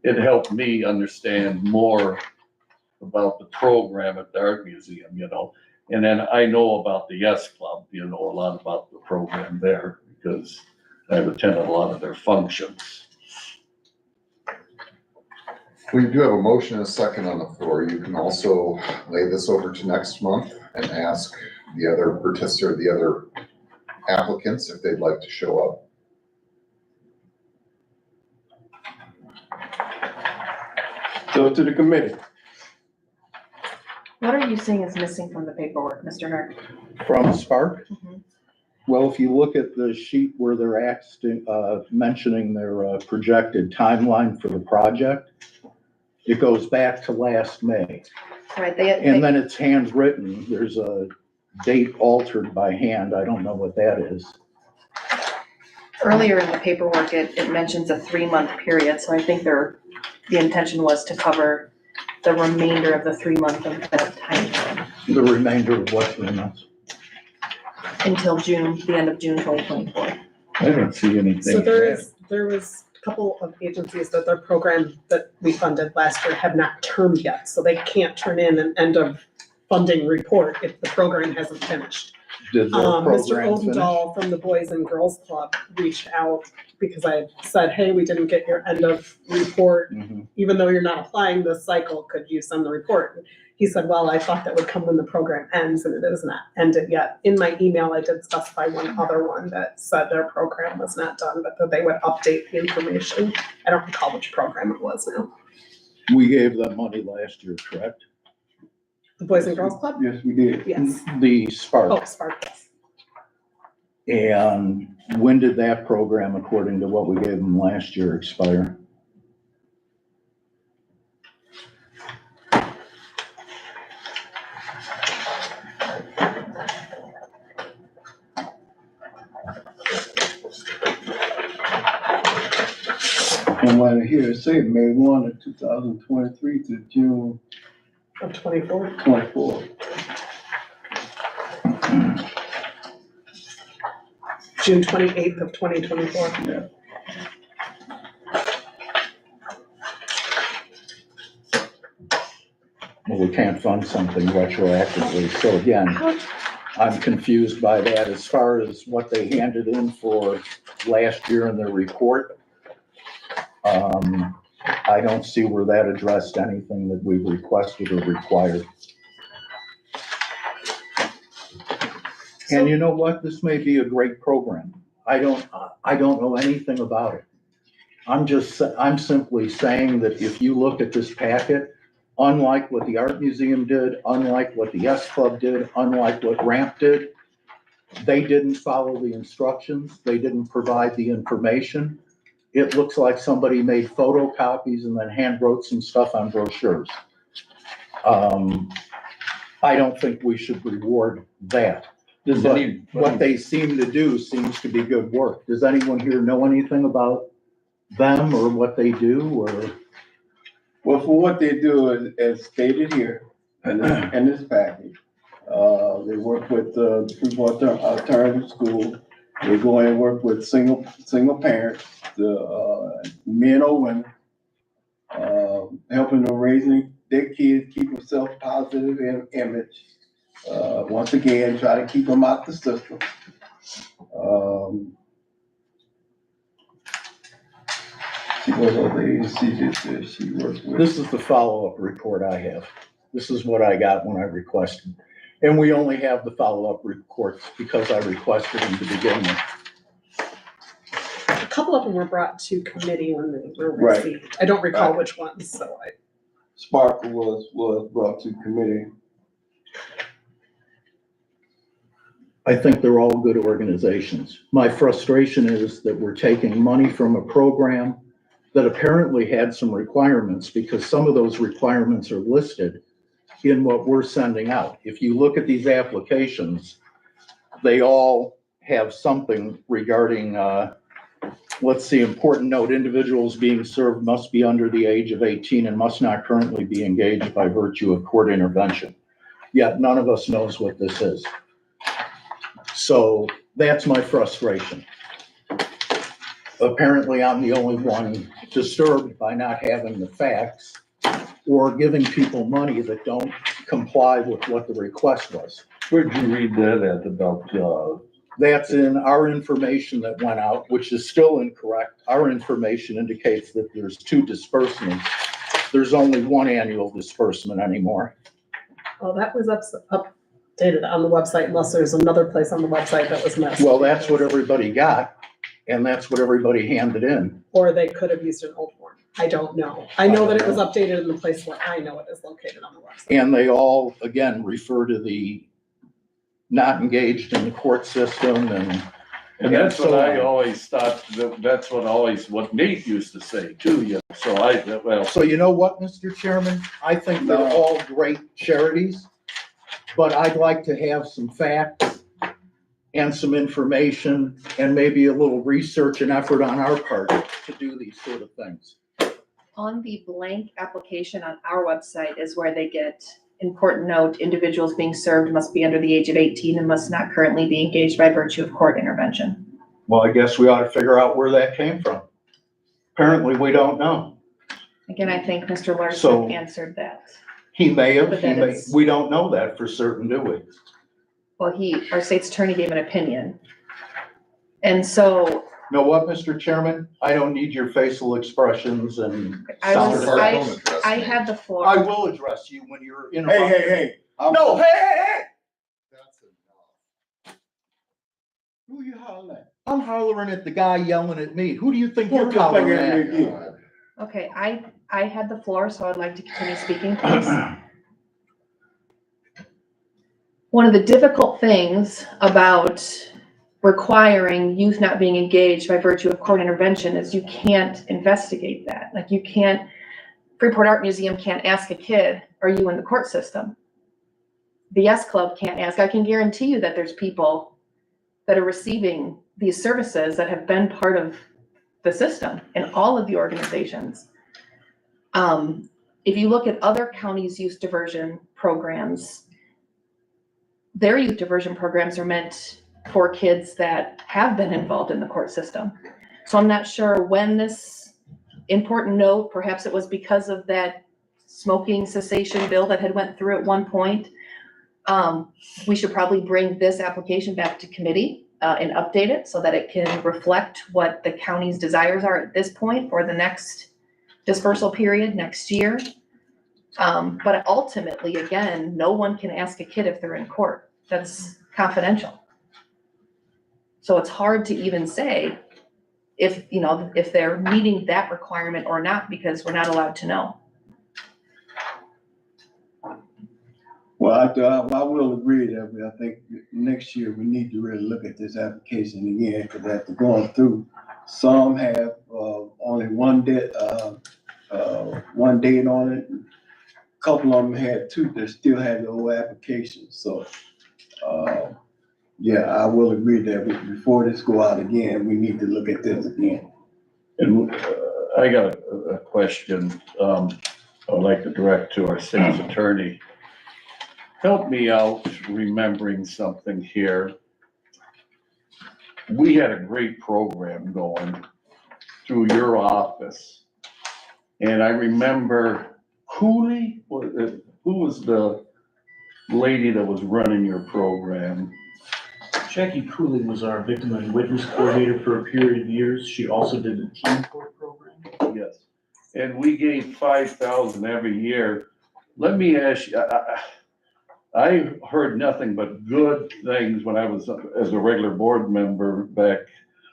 Speaker 3: it helped me understand more about the program at the art museum, you know. And then I know about the Yes Club, you know, a lot about the program there because I've attended a lot of their functions.
Speaker 9: We do have a motion and a second on the floor. You can also lay this over to next month and ask the other participants, the other applicants if they'd like to show up.
Speaker 1: So to the committee.
Speaker 2: What are you seeing is missing from the paperwork, Mr. Hart?
Speaker 7: From Spark?
Speaker 2: Mhm.
Speaker 7: Well, if you look at the sheet where they're mentioning their projected timeline for the project, it goes back to last May.
Speaker 2: Right,
Speaker 7: And then it's handwritten. There's a date altered by hand. I don't know what that is.
Speaker 2: earlier in the paperwork, it mentions a 3-month period, so I think the intention was to cover the remainder of the 3 month of that time frame
Speaker 7: The remainder of what, 3 months?
Speaker 2: until June, the end of June 2024.
Speaker 3: I don't see anything.
Speaker 5: So there was a couple of agencies that their program that we funded last year have not termed yet, so they can't turn in an end of funding report if the program hasn't finished.
Speaker 7: Did their
Speaker 5: Mr.
Speaker 7: program finish?
Speaker 5: Odendahl from the Boys and Girls Club reached out because I said, hey, we didn't get your end of report.
Speaker 7: Mhm.
Speaker 5: Even though you're not applying this cycle, could you send the report? And he said, well, I thought that would come when the program ends, and it is not ended yet. In my email, I did specify one other one that said their program was not done, but that they would update the information. I don't recall which program it was now.
Speaker 7: We gave them money last year, correct?
Speaker 5: The Boys and Girls Club?
Speaker 1: Yes, we did.
Speaker 5: Yes.
Speaker 7: The Spark.
Speaker 5: Oh, Spark, yes.
Speaker 7: And when did that program, according to what we gave them last year, expire?
Speaker 1: And what I hear it say, May 1 of 2023 to June
Speaker 5: Of 24.
Speaker 1: 24.
Speaker 5: June 28th of 2024.
Speaker 1: Yeah.
Speaker 7: Well, we can't fund something retroactively. So again, I'm confused by that. As far as what they handed in for last year in their report, I don't see where that addressed anything that we requested or required. And you know what? This may be a great program. I don't know anything about it. I'm simply saying that if you look at this packet, unlike what the Art Museum did, unlike what the S Club did, unlike what Ramp did, they didn't follow the instructions. They didn't provide the information. It looks like somebody made photocopies and then hand wrote some stuff on brochures. I don't think we should reward that. But what they seem to do seems to be good work. Does anyone here know anything about them or what they do, or?
Speaker 1: Well, for what they do, as stated here in this package, they work with people alternative school. They go in and work with single parents, men or women, helping them raising their kids, keep them self-positive image. Once again, try to keep them out the system. See what other agencies that she works with.
Speaker 7: This is the follow-up report I have. This is what I got when I requested. And we only have the follow-up reports because I requested them to begin with.
Speaker 5: A couple of them were brought to committee when they were
Speaker 1: Right.
Speaker 5: received. I don't recall which ones, so I.
Speaker 1: Sparkle was brought to committee.
Speaker 7: I think they're all good organizations. My frustration is that we're taking money from a program that apparently had some requirements, because some of those requirements are listed in what we're sending out. If you look at these applications, they all have something regarding, let's see, important note, individuals being served must be under the age of 18 and must not currently be engaged by virtue of court intervention. Yet none of us knows what this is. So that's my frustration. Apparently, I'm the only one disturbed by not having the facts or giving people money that don't comply with what the request was.
Speaker 3: Where'd you read that at about,
Speaker 7: That's in our information that went out, which is still incorrect. Our information indicates that there's 2 disbursements. There's only 1 annual disbursement anymore.
Speaker 5: Well, that was updated on the website, unless there's another place on the website that was missed.
Speaker 7: Well, that's what everybody got, and that's what everybody handed in.
Speaker 5: Or they could have used an old form. I don't know. I know that it was updated in the place where I know it is located on the website.
Speaker 7: And they all, again, refer to the not engaged in the court system and
Speaker 3: that's what
Speaker 7: so
Speaker 3: I
Speaker 7: on.
Speaker 3: always thought, that's what Nate used to say too, you know, so well.
Speaker 7: So you know what, Mr. Chairman? I think they're all great charities, but I'd like to have some facts and some information and maybe a little research and effort on our part to do these sort of things.
Speaker 2: On the blank application on our website is where they get important note, individuals being served must be under the age of 18 and must not currently be engaged by virtue of court intervention.
Speaker 7: Well, I guess we ought to figure out where that came from. Apparently, we don't know.
Speaker 2: Again, I think Mr.
Speaker 7: So-
Speaker 2: Larson answered that.
Speaker 7: He may have,
Speaker 2: But
Speaker 7: he
Speaker 2: then
Speaker 7: may,
Speaker 2: it's-
Speaker 7: we don't know that for certain, do we?
Speaker 2: Well, our state's attorney gave an opinion. And so
Speaker 7: Know what, Mr. Chairman? I don't need your facial expressions and
Speaker 2: I
Speaker 7: sound
Speaker 2: was-
Speaker 7: effects.
Speaker 2: I-
Speaker 9: Don't address
Speaker 2: I
Speaker 9: me.
Speaker 2: had the floor.
Speaker 7: I will address you when you're
Speaker 1: Hey,
Speaker 7: interrupted.
Speaker 1: hey, hey.
Speaker 7: No, hey, hey!
Speaker 9: That's enough.
Speaker 1: Who you hollering at?
Speaker 7: I'm hollering at the guy yelling at me. Who do you think
Speaker 1: What
Speaker 7: you're
Speaker 1: the fuck
Speaker 7: hollering
Speaker 1: am I
Speaker 7: at?
Speaker 1: doing?
Speaker 9: God.
Speaker 2: Okay, I had the floor, so I'd like to continue speaking, please. One of the difficult things about requiring youth not being engaged by virtue of court intervention is you can't investigate that. Like you can't, Freeport Art Museum can't ask a kid, are you in the court system? The Yes Club can't ask. I can guarantee you that there's people that are receiving these services that have been part of the system in all of the organizations. If you look at other counties' youth diversion programs, their youth diversion programs are meant for kids that have been involved in the court system. So I'm not sure when this important note, perhaps it was because of that smoking cessation bill that had went through at one point. We should probably bring this application back to committee and update it so that it can reflect what the county's desires are at this point for the next dispersal period next year. But ultimately, again, no one can ask a kid if they're in court. That's confidential. So it's hard to even say if, if they're meeting that requirement or not, because we're not allowed to know.
Speaker 1: Well, I will agree that I think next year we need to really look at this application again, because after going through, some have, only one date on it. A couple of them had two that still had the old application, so, yeah, I will agree that before this go out again, we need to look at this again.
Speaker 3: And I got a question, I'd like to direct to our state's attorney. Help me out remembering something here. We had a great program going through your office. And I remember Cooley, who was the lady that was running your program?
Speaker 6: Jackie Cooley was our victim and witness coordinator for a period of years. She also did the teen court program.
Speaker 3: Yes. And we gave 5,000 every year. Let me ask you, I heard nothing but good things when I was, as a regular board member back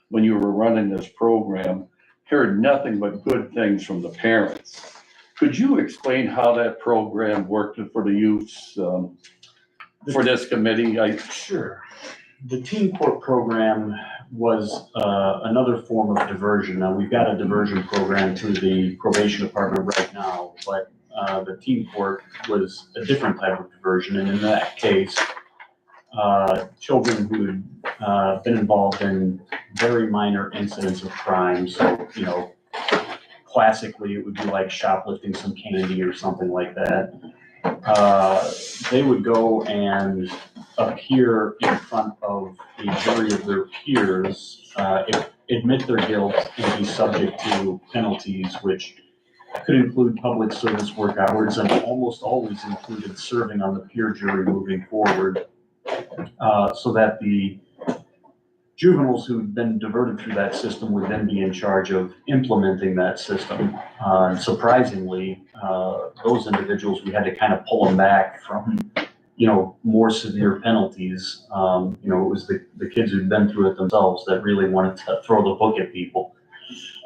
Speaker 3: when you were running this program, heard nothing but good things from the parents. Could you explain how that program worked for the youths, for this committee?
Speaker 6: Sure. The teen court program was another form of diversion. Now, we've got a diversion program through the probation department right now, but the teen court was a different type of diversion. And in that case, children who had been involved in very minor incidents of crime. So, classically, it would be like shoplifting some candy or something like that. They would go and appear in front of a jury of their peers, admit their guilt, and be subject to penalties, which could include public service work hours and almost always included serving on the peer jury moving forward, so that the juveniles who'd been diverted through that system would then be in charge of implementing that system. Surprisingly, those individuals, we had to kind of pull them back from, more severe penalties. It was the kids who'd been through it themselves that really wanted to throw the book at people.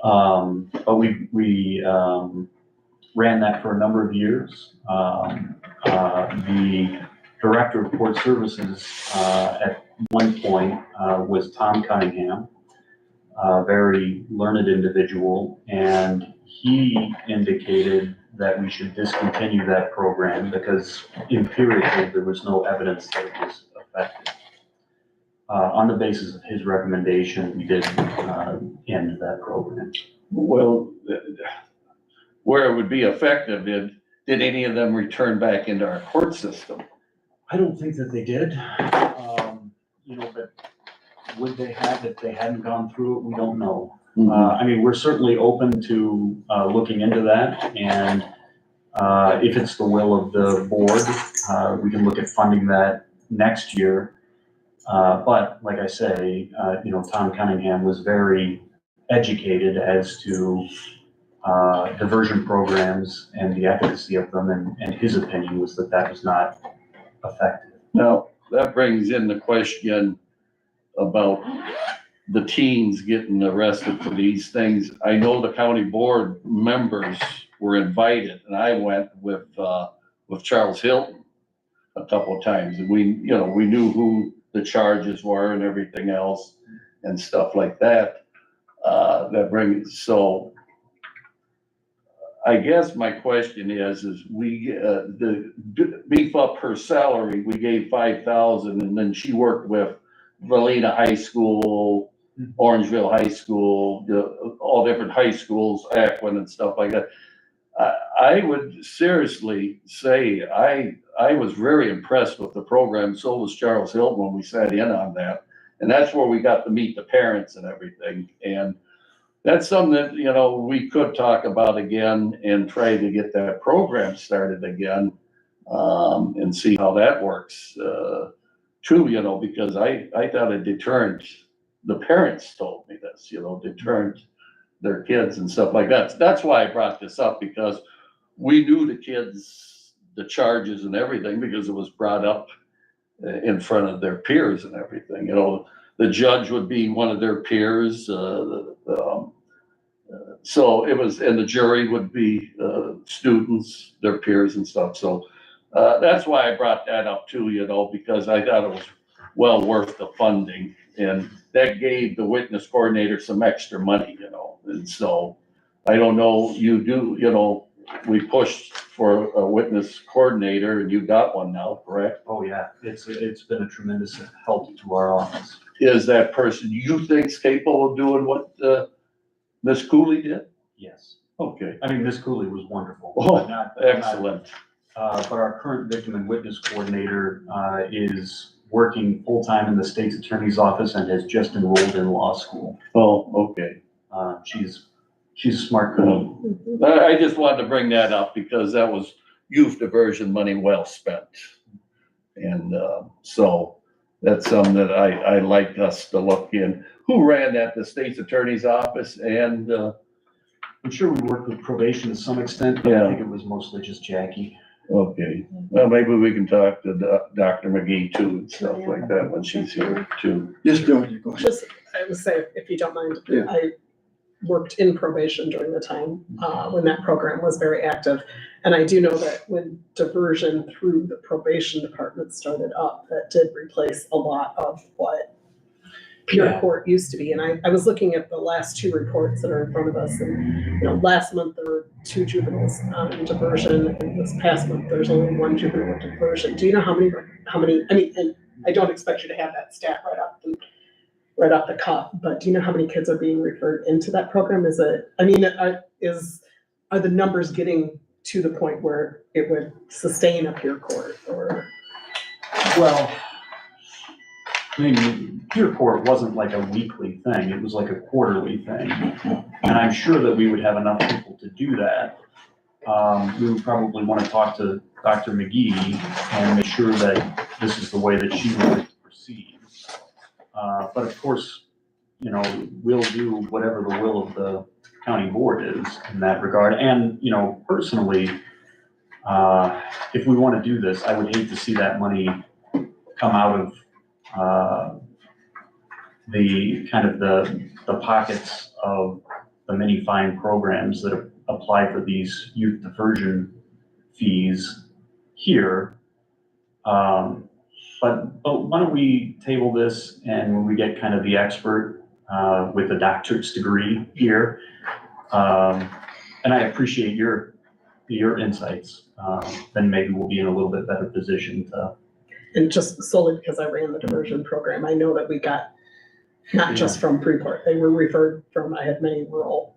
Speaker 6: But we ran that for a number of years. The director of court services at one point was Tom Cunningham, a very learned individual, and he indicated that we should discontinue that program because empirically there was no evidence that it was effective. On the basis of his recommendation, we did end that program.
Speaker 3: Well, where it would be effective, did any of them return back into our court system?
Speaker 6: I don't think that they did, but would they have if they hadn't gone through it? We don't know. We're certainly open to looking into that, and If it's the will of the board, we can look at funding that next year. But like I say, Tom Cunningham was very educated as to diversion programs and the efficacy of them, and his opinion was that that was not effective.
Speaker 3: Now, that brings in the question about the teens getting arrested for these things. I know the county board members were invited, and I went with Charles Hilton a couple of times. And we knew who the charges were and everything else and stuff like that. So I guess my question is we, the beef up her salary, we gave 5,000, and then she worked with Valina High School, Orangeville High School, all different high schools, Aquin and stuff like that. I would seriously say, I was very impressed with the program. So was Charles Hilton when we sat in on that. And that's where we got to meet the parents and everything. And that's something that, we could talk about again and try to get that program started again, and see how that works, too, because I thought a deterrent, the parents told me this, deterrent their kids and stuff like that. That's why I brought this up, because we knew the kids, the charges and everything, because it was brought up in front of their peers and everything. The judge would be one of their peers, so it was, and the jury would be students, their peers and stuff. So that's why I brought that up too, because I thought it was well worth the funding, and that gave the witness coordinator some extra money, and so I don't know, we pushed for a witness coordinator, and you got one now, correct?
Speaker 6: Oh, yeah, it's been a tremendous help to our office.
Speaker 3: Is that person you think's capable of doing what Ms. Cooley did?
Speaker 6: Yes.
Speaker 3: Okay.
Speaker 6: I mean, Ms. Cooley was wonderful.
Speaker 3: Oh,
Speaker 6: Not-
Speaker 3: excellent.
Speaker 6: But our current victim and witness coordinator is working full-time in the state's attorney's office and has just enrolled in law school.
Speaker 3: Oh, okay.
Speaker 6: She's a smart girl.
Speaker 3: I just wanted to bring that up because that was youth diversion money well spent. And so that's something that I like us to look in. Who ran that? The state's attorney's office and
Speaker 6: I'm sure we worked with probation to some extent, but I think it was mostly just Jackie.
Speaker 3: okay. Well, maybe we can talk to Dr. McGee too and stuff like that when she's here too.
Speaker 1: Yes, George, go ahead.
Speaker 5: I would say, if you don't mind,
Speaker 1: Yeah.
Speaker 5: I worked in probation during the time when that program was very active. And I do know that when diversion through the probation department started up, that did replace a lot of what peer court used to be. And I was looking at the last two reports that are in front of us, and last month there were 2 juveniles in diversion, and this past month there's only 1 juvenile in diversion. Do you know how many? I mean, and I don't expect you to have that stat right off the cuff, but do you know how many kids are being referred into that program? Are the numbers getting to the point where it would sustain a peer court, or?
Speaker 6: Well, I mean, peer court wasn't like a weekly thing, it was like a quarterly thing. And I'm sure that we would have enough people to do that. We would probably want to talk to Dr. McGee and make sure that this is the way that she would like to proceed. But of course, we'll do whatever the will of the county board is in that regard. And, personally, if we want to do this, I would hate to see that money come out of the kind of the pockets of the many fine programs that apply for these youth diversion fees here. But why don't we table this, and when we get kind of the expert with a doctorate degree here, and I appreciate your insights, then maybe we'll be in a little bit better position to.
Speaker 5: And just solely because I ran the diversion program, I know that we got, not just from Freeport, they were referred from, I had many rural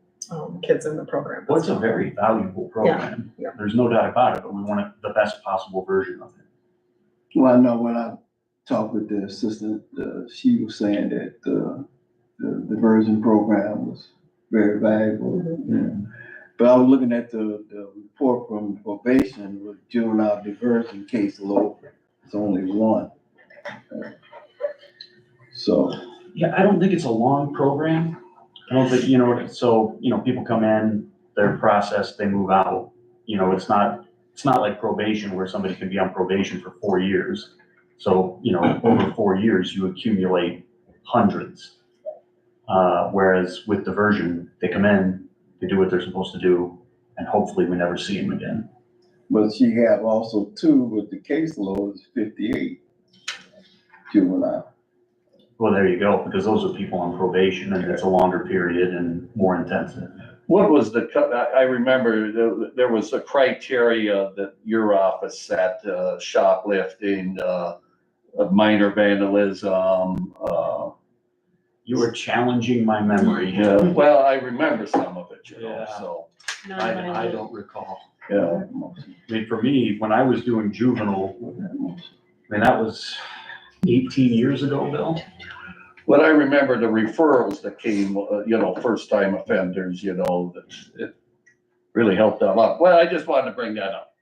Speaker 5: kids in the program.
Speaker 6: Well, it's a very valuable program.
Speaker 5: Yeah.
Speaker 6: There's no doubt about it, but we want the best possible version of it.
Speaker 1: Well, I know when I talked with the assistant, she was saying that the diversion program was very valuable. But I was looking at the report from probation with juvenile diversion case load. It's only one. So,
Speaker 6: Yeah, I don't think it's a long program. I don't think, people come in, they're processed, they move out. It's not like probation where somebody can be on probation for 4 years. So, over 4 years, you accumulate hundreds. Whereas with diversion, they come in, they do what they're supposed to do, and hopefully we never see them again.
Speaker 1: but she have also two with the caseload is 58 juvenile.
Speaker 6: Well, there you go, because those are people on probation and it's a longer period and more intensive.
Speaker 3: What was I remember there was a criteria that your office set, shoplifting, minor vandalism,
Speaker 6: You are challenging my memory.
Speaker 3: yeah, well, I remember some of it,
Speaker 6: Yeah.
Speaker 3: so,
Speaker 6: I don't recall.
Speaker 3: yeah.
Speaker 6: I mean, for me, when I was doing juvenile, that was 18 years ago, Bill.
Speaker 3: But I remember the referrals that came, first time offenders, that it really helped them out. Well, I just wanted to bring that up.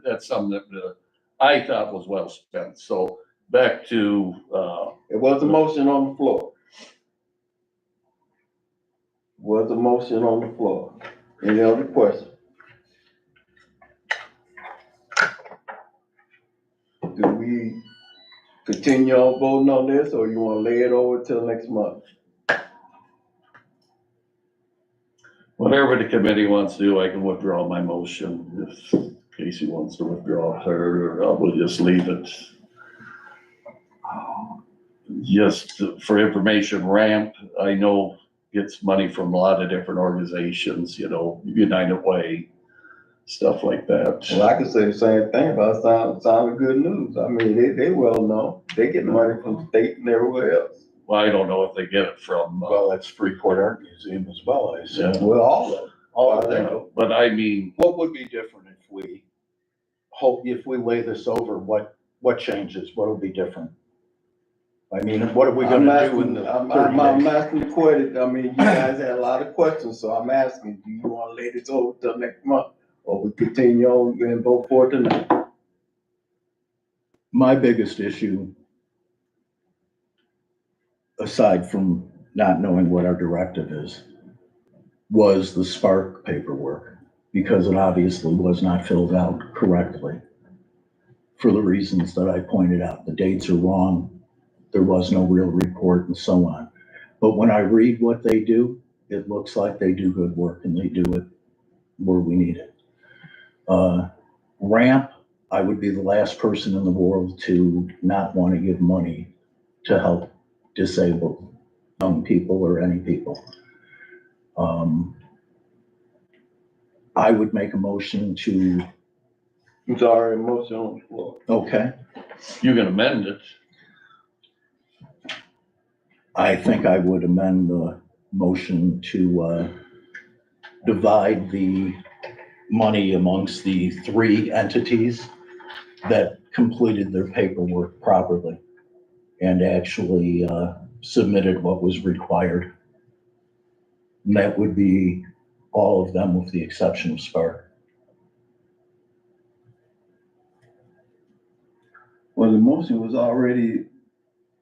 Speaker 3: That's something that I thought was well spent. So back to,
Speaker 1: It was a motion on the floor. Was a motion on the floor. Any other questions? Do we continue on voting on this, or you wanna lay it over till next month?
Speaker 3: whatever the committee wants to do, I can withdraw my motion if Casey wants to withdraw her, or I will just leave it. Just for information, RAMP, I know gets money from a lot of different organizations, United Way, stuff like that.
Speaker 1: Well, I could say the same thing about sound of good news. I mean, they well know. They get money from the state and everywhere else.
Speaker 3: Well, I don't know if they get it from,
Speaker 7: Well, that's Freeport Art Museum as well, I assume.
Speaker 3: yeah,
Speaker 1: Well, all of them.
Speaker 7: All of them.
Speaker 3: but I mean,
Speaker 7: What would be different if we lay this over, what changes, what will be different? I mean, what are we gonna do in the 30
Speaker 1: I'm
Speaker 7: days?
Speaker 1: asking the question. I mean, you guys had a lot of questions, so I'm asking, do you wanna lay this over till next month? Or we continue on and vote for it tonight?
Speaker 7: My biggest issue, aside from not knowing what our directive is, was the Spark paperwork, because it obviously was not filled out correctly for the reasons that I pointed out. The dates are wrong, there was no real report and so on. But when I read what they do, it looks like they do good work and they do it where we need it. RAMP, I would be the last person in the world to not want to give money to help disabled young people or any people. I would make a motion to,
Speaker 1: It's already a motion on the floor.
Speaker 7: okay,
Speaker 3: you can amend it.
Speaker 7: I think I would amend the motion to divide the money amongst the 3 entities that completed their paperwork properly and actually submitted what was required. And that would be all of them with the exception of Spark.
Speaker 1: Well, the motion was already,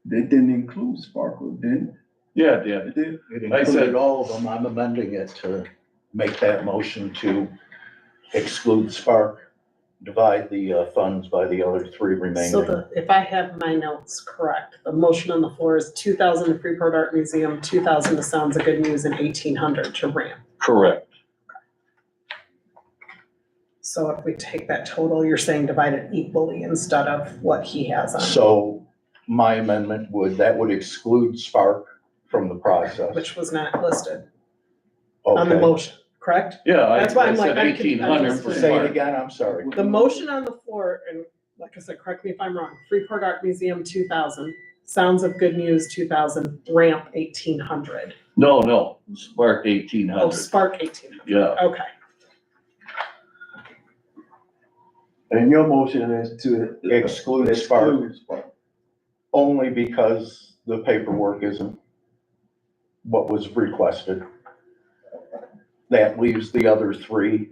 Speaker 1: they didn't include Sparkle, didn't
Speaker 3: Yeah,
Speaker 1: it? It did?
Speaker 7: It
Speaker 3: I said-
Speaker 7: included all of them. I'm amending it to make that motion to exclude Spark, divide the funds by the other 3 remaining.
Speaker 5: So if I have my notes correct, the motion on the floor is 2,000 to Freeport Art Museum, 2,000 to Sounds of Good News, and 1,800 to RAMP.
Speaker 3: correct.
Speaker 5: So if we take that total, you're saying divide it equally instead of what he has on,
Speaker 7: So my amendment would exclude Spark from the process.
Speaker 5: which was not listed on the
Speaker 7: Okay.
Speaker 5: motion, correct?
Speaker 3: Yeah, I
Speaker 5: That's why I'm
Speaker 3: said
Speaker 5: like, I'm
Speaker 3: 1,800 for
Speaker 5: confused.
Speaker 7: Say it
Speaker 3: Spark.
Speaker 7: again, I'm sorry.
Speaker 5: The motion on the floor, and like I said, correct me if I'm wrong, Freeport Art Museum, 2,000, Sounds of Good News, 2,000, RAMP, 1,800.
Speaker 3: No, Spark 1,800.
Speaker 5: Oh, Spark, 1,800.
Speaker 3: Yeah,
Speaker 5: Okay.
Speaker 1: And your motion is to
Speaker 7: Exclude Spark.
Speaker 1: exclude Spark.
Speaker 7: Only because the paperwork isn't what was requested. That leaves the other three.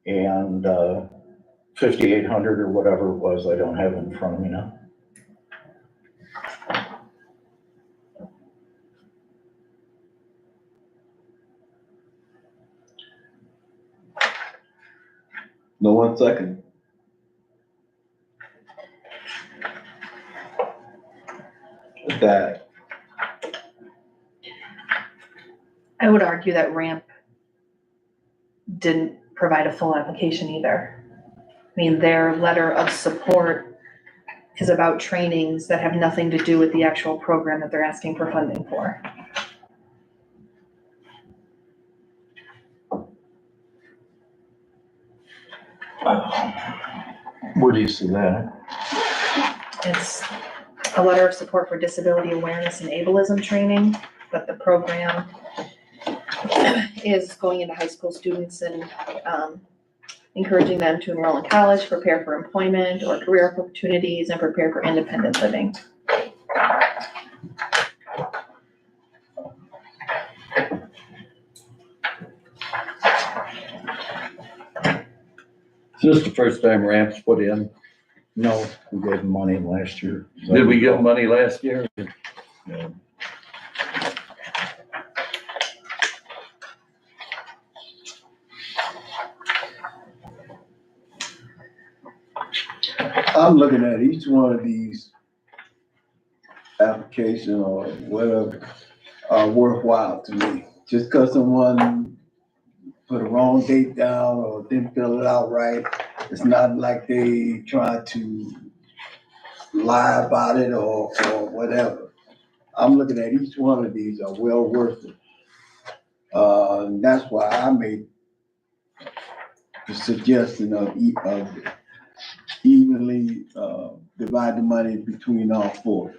Speaker 7: And 5,800 or whatever it was, I don't have it in front of me now.
Speaker 1: No 1 second. That,
Speaker 2: I would argue that RAMP didn't provide a full application either. I mean, their letter of support is about trainings that have nothing to do with the actual program that they're asking for funding for.
Speaker 7: Where do you see that?
Speaker 2: It's a letter of support for disability awareness and ableism training, but the program is going into high school students and encouraging them to enroll in college, prepare for employment or career opportunities, and prepare for independent living.
Speaker 3: Is this the first time ramps put in?
Speaker 7: No, we gave them money last year.
Speaker 3: Did we get money last year? No.
Speaker 1: I'm looking at each one of these application or whatever are worthwhile to me. Just because someone put a wrong date down or didn't fill it out right, it's not like they try to lie about it or whatever. I'm looking at each one of these are well worth it. And that's why I made the suggestion of evenly divide the money between all four.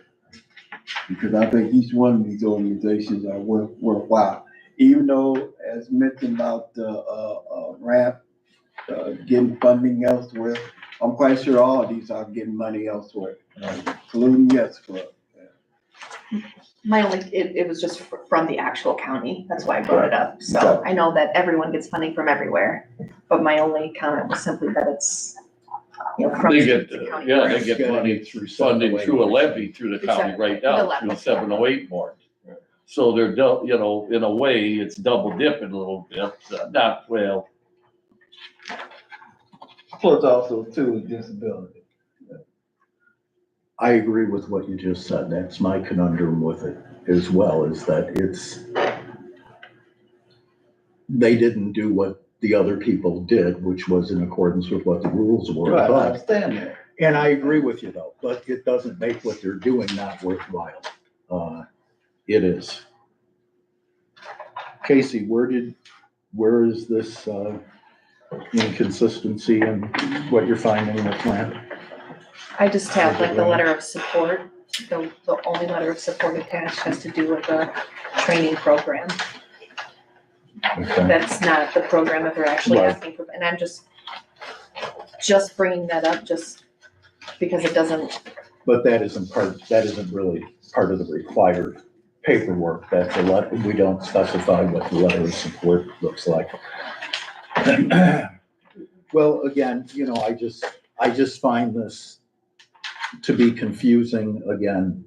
Speaker 1: Because I think each one of these organizations are worthwhile. Even though, as mentioned about RAMP getting funding elsewhere, I'm quite sure all of these are getting money elsewhere, including Yes Club.
Speaker 2: My only, it was just from the actual county, that's why I brought it up. So I know that everyone gets funding from everywhere, but my only comment was simply that it's, from
Speaker 3: They
Speaker 2: the
Speaker 3: get,
Speaker 2: county.
Speaker 3: yeah, they get money through funding through a levy through the county right
Speaker 2: Exactly.
Speaker 3: now, through the 708 board. So they're, in a way, it's double dipping a little bit, not, well,
Speaker 1: Plus also too, disability.
Speaker 7: I agree with what you just said. That's my conundrum with it as well, is that they didn't do what the other people did, which was in accordance with what the rules were.
Speaker 1: Right, I
Speaker 7: But,
Speaker 1: understand that.
Speaker 7: and I agree with you though, but it doesn't make what they're doing not worthwhile. It is. Casey, where is this inconsistency in what you're finding in the plan?
Speaker 2: I just have like the letter of support, the only letter of support attached has to do with the training program.
Speaker 7: Okay.
Speaker 2: That's not the program that they're actually
Speaker 7: Right.
Speaker 2: asking for, and I'm just bringing that up just because it doesn't.
Speaker 7: But that isn't really part of the required paperwork. That's a lot, we don't specify what the letter of support looks like. Well, again, I just find this to be confusing, again,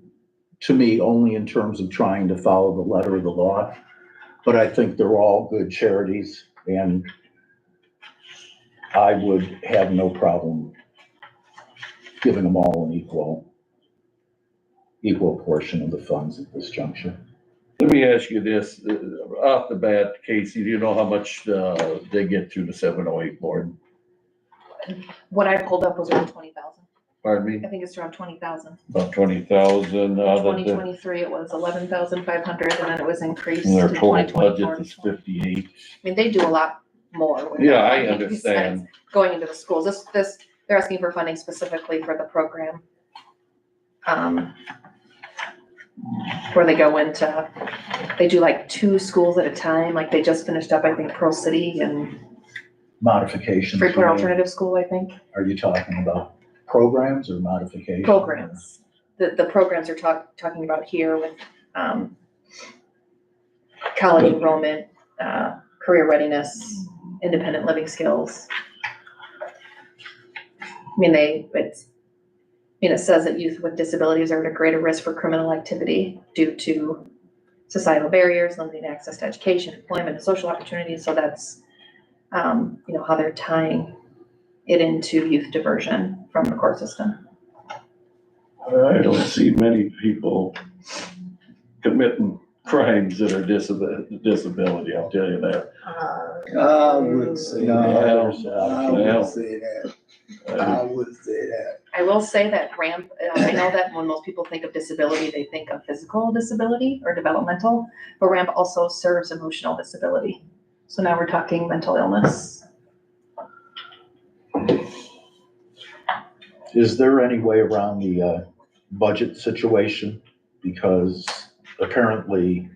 Speaker 7: to me, only in terms of trying to follow the letter of the law. But I think they're all good charities, and I would have no problem giving them all an equal portion of the funds at this juncture.
Speaker 3: let me ask you this, off the bat, Casey, do you know how much they get through the 708 board?
Speaker 2: What I pulled up was around 20,000.
Speaker 3: Pardon me?
Speaker 2: I think it's around 20,000.
Speaker 3: About 20,000,
Speaker 2: In 2023, it was 11,500, and then it was increased
Speaker 3: and
Speaker 2: to
Speaker 3: their total
Speaker 2: 2024.
Speaker 3: budget is 58.
Speaker 2: I mean, they do a lot more. with
Speaker 3: Yeah,
Speaker 2: that
Speaker 3: I
Speaker 2: money
Speaker 3: understand.
Speaker 2: besides going into the schools. They're asking for funding specifically for the program. Where they go into, they do like 2 schools at a time, like they just finished up, I think, Pearl City and
Speaker 7: Modifications.
Speaker 2: Freeport Alternative School, I think.
Speaker 7: Are you talking about programs or modifications?
Speaker 2: Programs. The programs are talking about here with college enrollment, career readiness, independent living skills. I mean, it says that youth with disabilities are at a greater risk for criminal activity due to societal barriers, limited access to education, employment, and social opportunities. So that's, how they're tying it into youth diversion from the court system.
Speaker 3: I don't see many people committing crimes that are disability, I'll tell you that.
Speaker 1: I would say
Speaker 7: No,
Speaker 1: that.
Speaker 7: there's,
Speaker 1: I would say that. I would say that.
Speaker 2: I will say that ramp, I know that when most people think of disability, they think of physical disability or developmental, but ramp also serves emotional disability. So now we're talking mental illness.
Speaker 7: Is there any way around the budget situation? Because apparently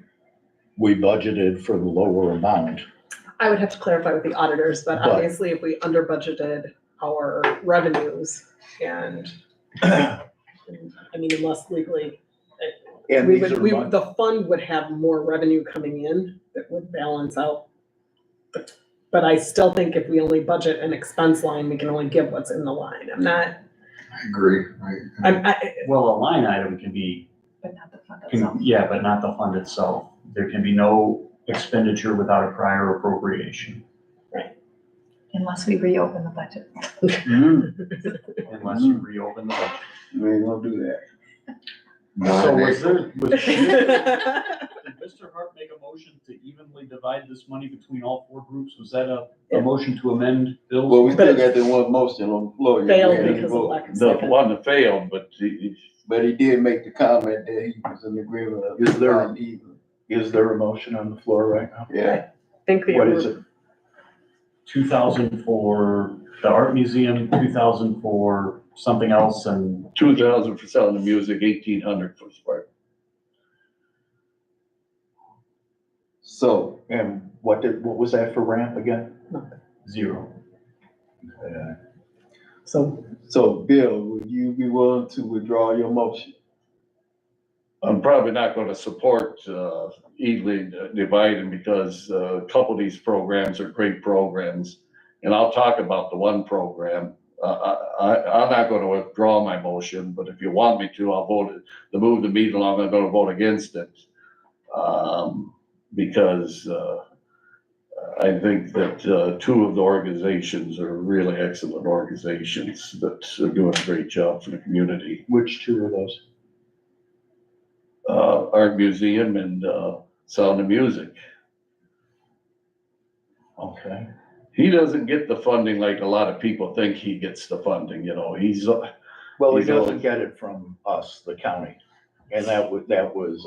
Speaker 7: we budgeted for the lower amount.
Speaker 5: I would have to clarify with the auditors, but
Speaker 7: But-
Speaker 5: obviously if we under budgeted our revenues and, unless legally,
Speaker 7: And
Speaker 5: we
Speaker 7: these
Speaker 5: would,
Speaker 7: are
Speaker 5: the fund would have more revenue coming in that would balance out. But I still think if we only budget an expense line, we can only give what's in the line.
Speaker 9: I agree.
Speaker 6: Well, a line item can be,
Speaker 2: But not the fund itself.
Speaker 6: yeah, but not the fund itself. There can be no expenditure without a prior appropriation,
Speaker 2: Unless we reopen the budget.
Speaker 6: unless you reopen the budget.
Speaker 1: We ain't gonna do that.
Speaker 6: So was there,
Speaker 5: I-
Speaker 6: did Mr. Hart make a motion to evenly divide this money between all four groups? Was that a motion to amend bills?
Speaker 1: Well, we still got the one motion on the floor. You
Speaker 5: Failed
Speaker 1: can't
Speaker 5: because of
Speaker 1: vote.
Speaker 5: lack of
Speaker 3: The
Speaker 5: second.
Speaker 3: one that failed, but
Speaker 1: But he did make the comment that he was in agreement of.
Speaker 7: Is there-
Speaker 1: Even.
Speaker 7: Is there a motion on the floor right now?
Speaker 1: Yeah.
Speaker 5: Think the
Speaker 7: What is it?
Speaker 6: 2,000 for the art museum, 2,000 for something else, and
Speaker 3: 2,000 for selling the music, 1,800 for Spark.
Speaker 1: So,
Speaker 7: And what was that for ramp again?
Speaker 6: 0.
Speaker 1: so Bill, would you be willing to withdraw your motion?
Speaker 3: I'm probably not gonna support evenly dividing because a couple of these programs are great programs. And I'll talk about the one program. I'm not gonna withdraw my motion, but if you want me to, I'll vote it, to move the meeting along, I'm gonna vote against it. Because I think that two of the organizations are really excellent organizations that are doing a great job for the community.
Speaker 7: Which two of those?
Speaker 3: Art Museum and Sound of Music.
Speaker 7: Okay.
Speaker 3: He doesn't get the funding like a lot of people think he gets the funding, he's,
Speaker 7: Well, he
Speaker 3: He's
Speaker 7: doesn't
Speaker 3: always-
Speaker 7: get it from us, the county. And that was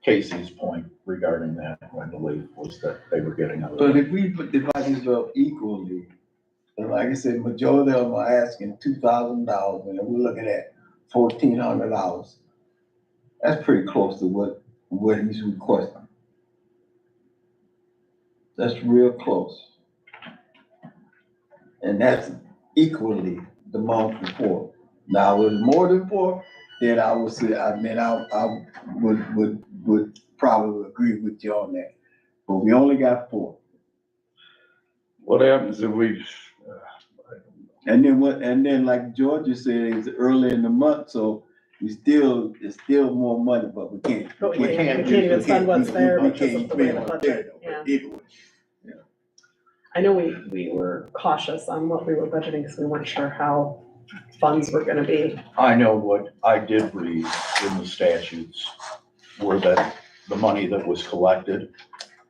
Speaker 7: Casey's point regarding that, I believe, was that they were getting other.
Speaker 1: But if we divide these up equally, and like I said, majority of them are asking $2,000, and we're looking at $1,400. That's pretty close to what he's requesting. That's real close. And that's equally the amount before. Now, if it's more than 4, then I would say, I would probably agree with you on that. But we only got 4.
Speaker 3: what happens if we,
Speaker 1: And then like Georgia said, it's early in the month, so it's still more money, but we can't.
Speaker 5: But we can't even spend what's there because of the way the budget, yeah.
Speaker 1: Either way.
Speaker 5: I know we were cautious on what we were budgeting because we weren't sure how funds were gonna be.
Speaker 7: I know what I did read in the statutes were that the money that was collected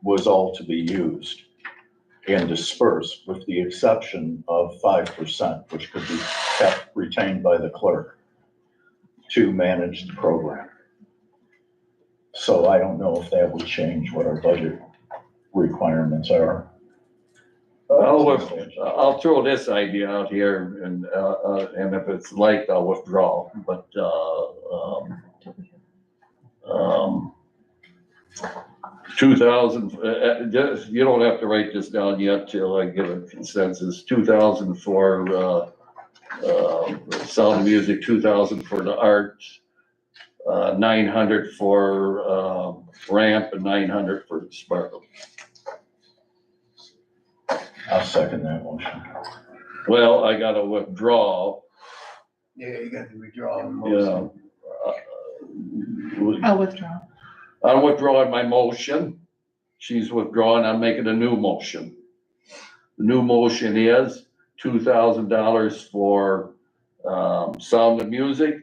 Speaker 7: was all to be used and dispersed with the exception of 5%, which could be kept retained by the clerk to manage the program. So I don't know if that would change what our budget requirements are.
Speaker 3: I'll throw this idea out here and if it's liked, I'll withdraw, but, 2,000, you don't have to write this down yet till I give a consensus. 2,000 for, Sound of Music, 2,000 for the arts, 900 for, ramp and 900 for Sparkle.
Speaker 7: I'll second that motion.
Speaker 3: Well, I gotta withdraw,
Speaker 1: Yeah, you got to withdraw the
Speaker 3: you
Speaker 1: motion.
Speaker 3: know.
Speaker 2: I'll withdraw.
Speaker 3: I'm withdrawing my motion. She's withdrawing, I'm making a new motion. The new motion is $2,000 for, Sound of Music,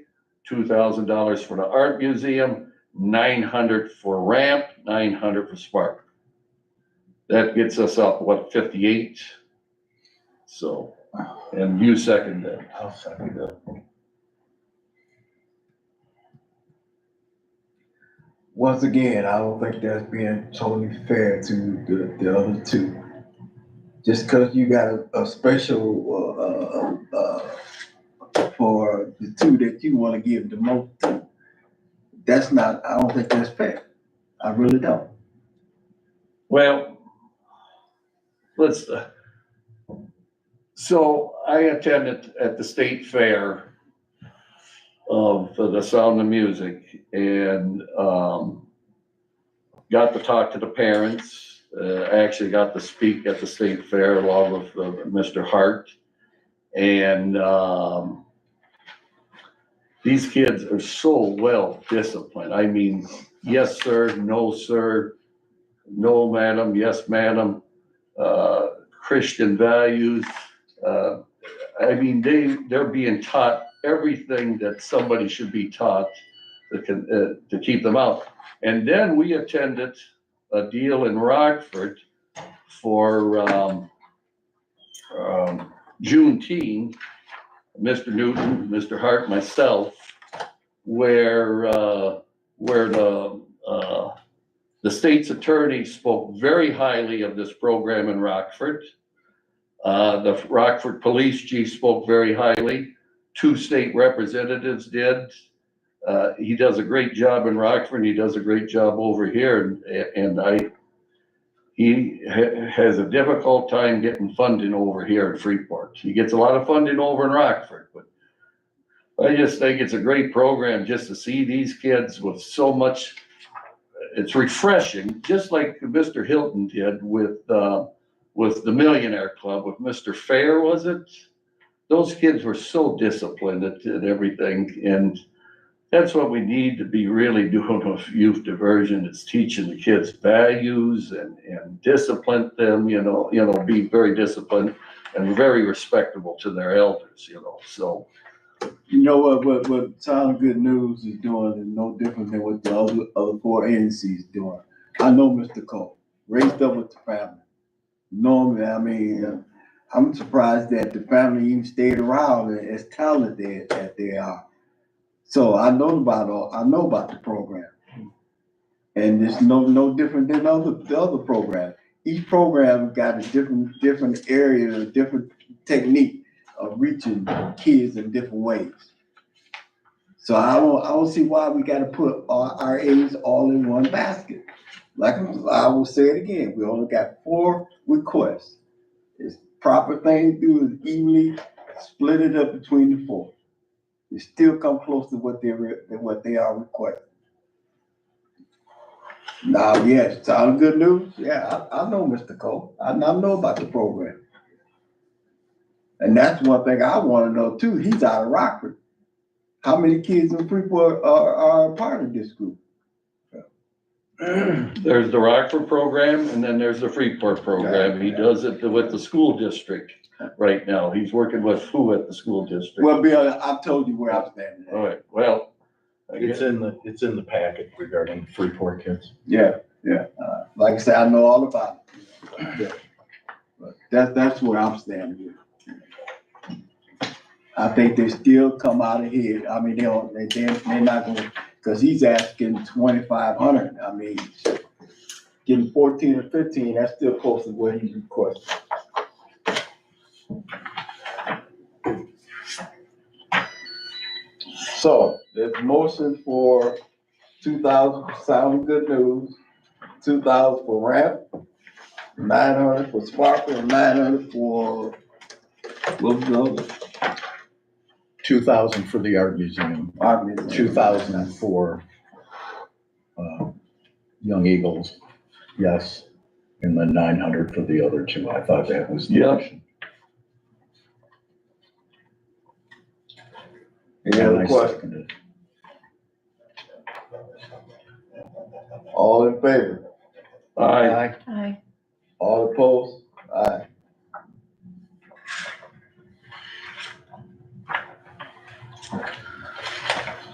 Speaker 3: $2,000 for the Art Museum, 900 for ramp, 900 for Spark. That gets us up, what, 58? So, and you second that.
Speaker 7: I'll second that.
Speaker 1: Once again, I don't think that's being totally fair to the other two. Just because you got a special, for the two that you want to give the most to, that's not, I don't think that's fair. I really don't.
Speaker 3: Well, let's, so I attended at the state fair of the Sound of Music and, got to talk to the parents. I actually got to speak at the state fair along with Mr. Hart. And, these kids are so well disciplined. I mean, yes, sir, no, sir, no, madam, yes, madam, Christian values. I mean, they're being taught everything that somebody should be taught that can, to keep them out. And then we attended a deal in Rockford for, Juneteenth, Mr. Newton, Mr. Hart, myself, where the state's attorney spoke very highly of this program in Rockford. The Rockford Police Chief spoke very highly. 2 state representatives did. He does a great job in Rockford. He does a great job over here, and he has a difficult time getting funding over here in Freeport. He gets a lot of funding over in Rockford, but I just think it's a great program just to see these kids with so much. It's refreshing, just like Mr. Hilton did with the Millionaire Club with Mr. Fair, was it? Those kids were so disciplined at everything, and that's what we need to be really doing with youth diversion. It's teaching the kids values and discipline them, be very disciplined and very respectable to their elders, so.
Speaker 1: You know what Sound Good News is doing is no different than what the other 4 agencies doing. I know Mr. Cole, raised up with the family. Normally, I mean, I'm surprised that the family even stayed around as talented as they are. So I know about the program. And it's no different than the other programs. Each program got a different area, a different technique of reaching kids in different ways. So I don't see why we gotta put our aides all in one basket. Like I will say it again, we only got 4 requests. It's proper thing to do is evenly split it up between the 4. They still come close to what they are requesting. Now, yes, Sound Good News. Yeah, I know Mr. Cole. I know about the program. And that's one thing I want to know too. He's out of Rockford. How many kids in Freeport are part of this group?
Speaker 3: There's the Rockford program, and then there's the Freeport program. He does it with the school district right now. He's working with who at the school district?
Speaker 1: Well, Bill, I've told you where I'm standing.
Speaker 3: All right, well.
Speaker 7: It's in the packet regarding Freeport kids.
Speaker 1: Yeah. Like I said, I know all about it. But that's where I'm standing. I think they still come out ahead. I mean, they're not gonna, cause he's asking 2,500. I mean, getting 14 or 15, that's still close to what he's requesting. So there's motion for 2,000 for Sound Good News, 2,000 for ramp, 900 for Sparkle, and 900 for what was the other?
Speaker 7: 2,000 for the art museum,
Speaker 1: Art Museum.
Speaker 7: 2,000 for Young Eagles, yes. And then 900 for the other two. I thought that was the
Speaker 3: Yep.
Speaker 7: motion.
Speaker 1: Any
Speaker 7: And
Speaker 1: other
Speaker 7: I
Speaker 1: questions?
Speaker 7: seconded.
Speaker 1: All in favor?
Speaker 3: Aye.
Speaker 2: Aye.
Speaker 1: All opposed? Aye.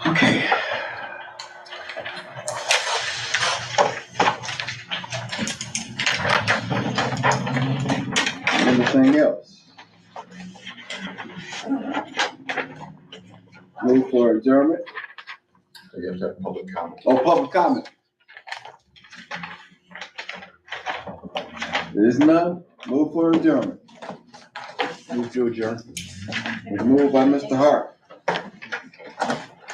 Speaker 1: Okay. Anything else? Move for adjournment.
Speaker 9: You have to have public comment.
Speaker 1: Oh, public comment. There's none. Move for adjournment.
Speaker 7: Move to adjourn.
Speaker 1: Moved by Mr. Hart,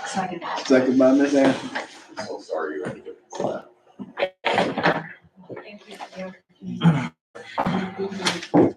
Speaker 8: Second.
Speaker 1: second by Ms. Anderson.
Speaker 9: So sorry you had to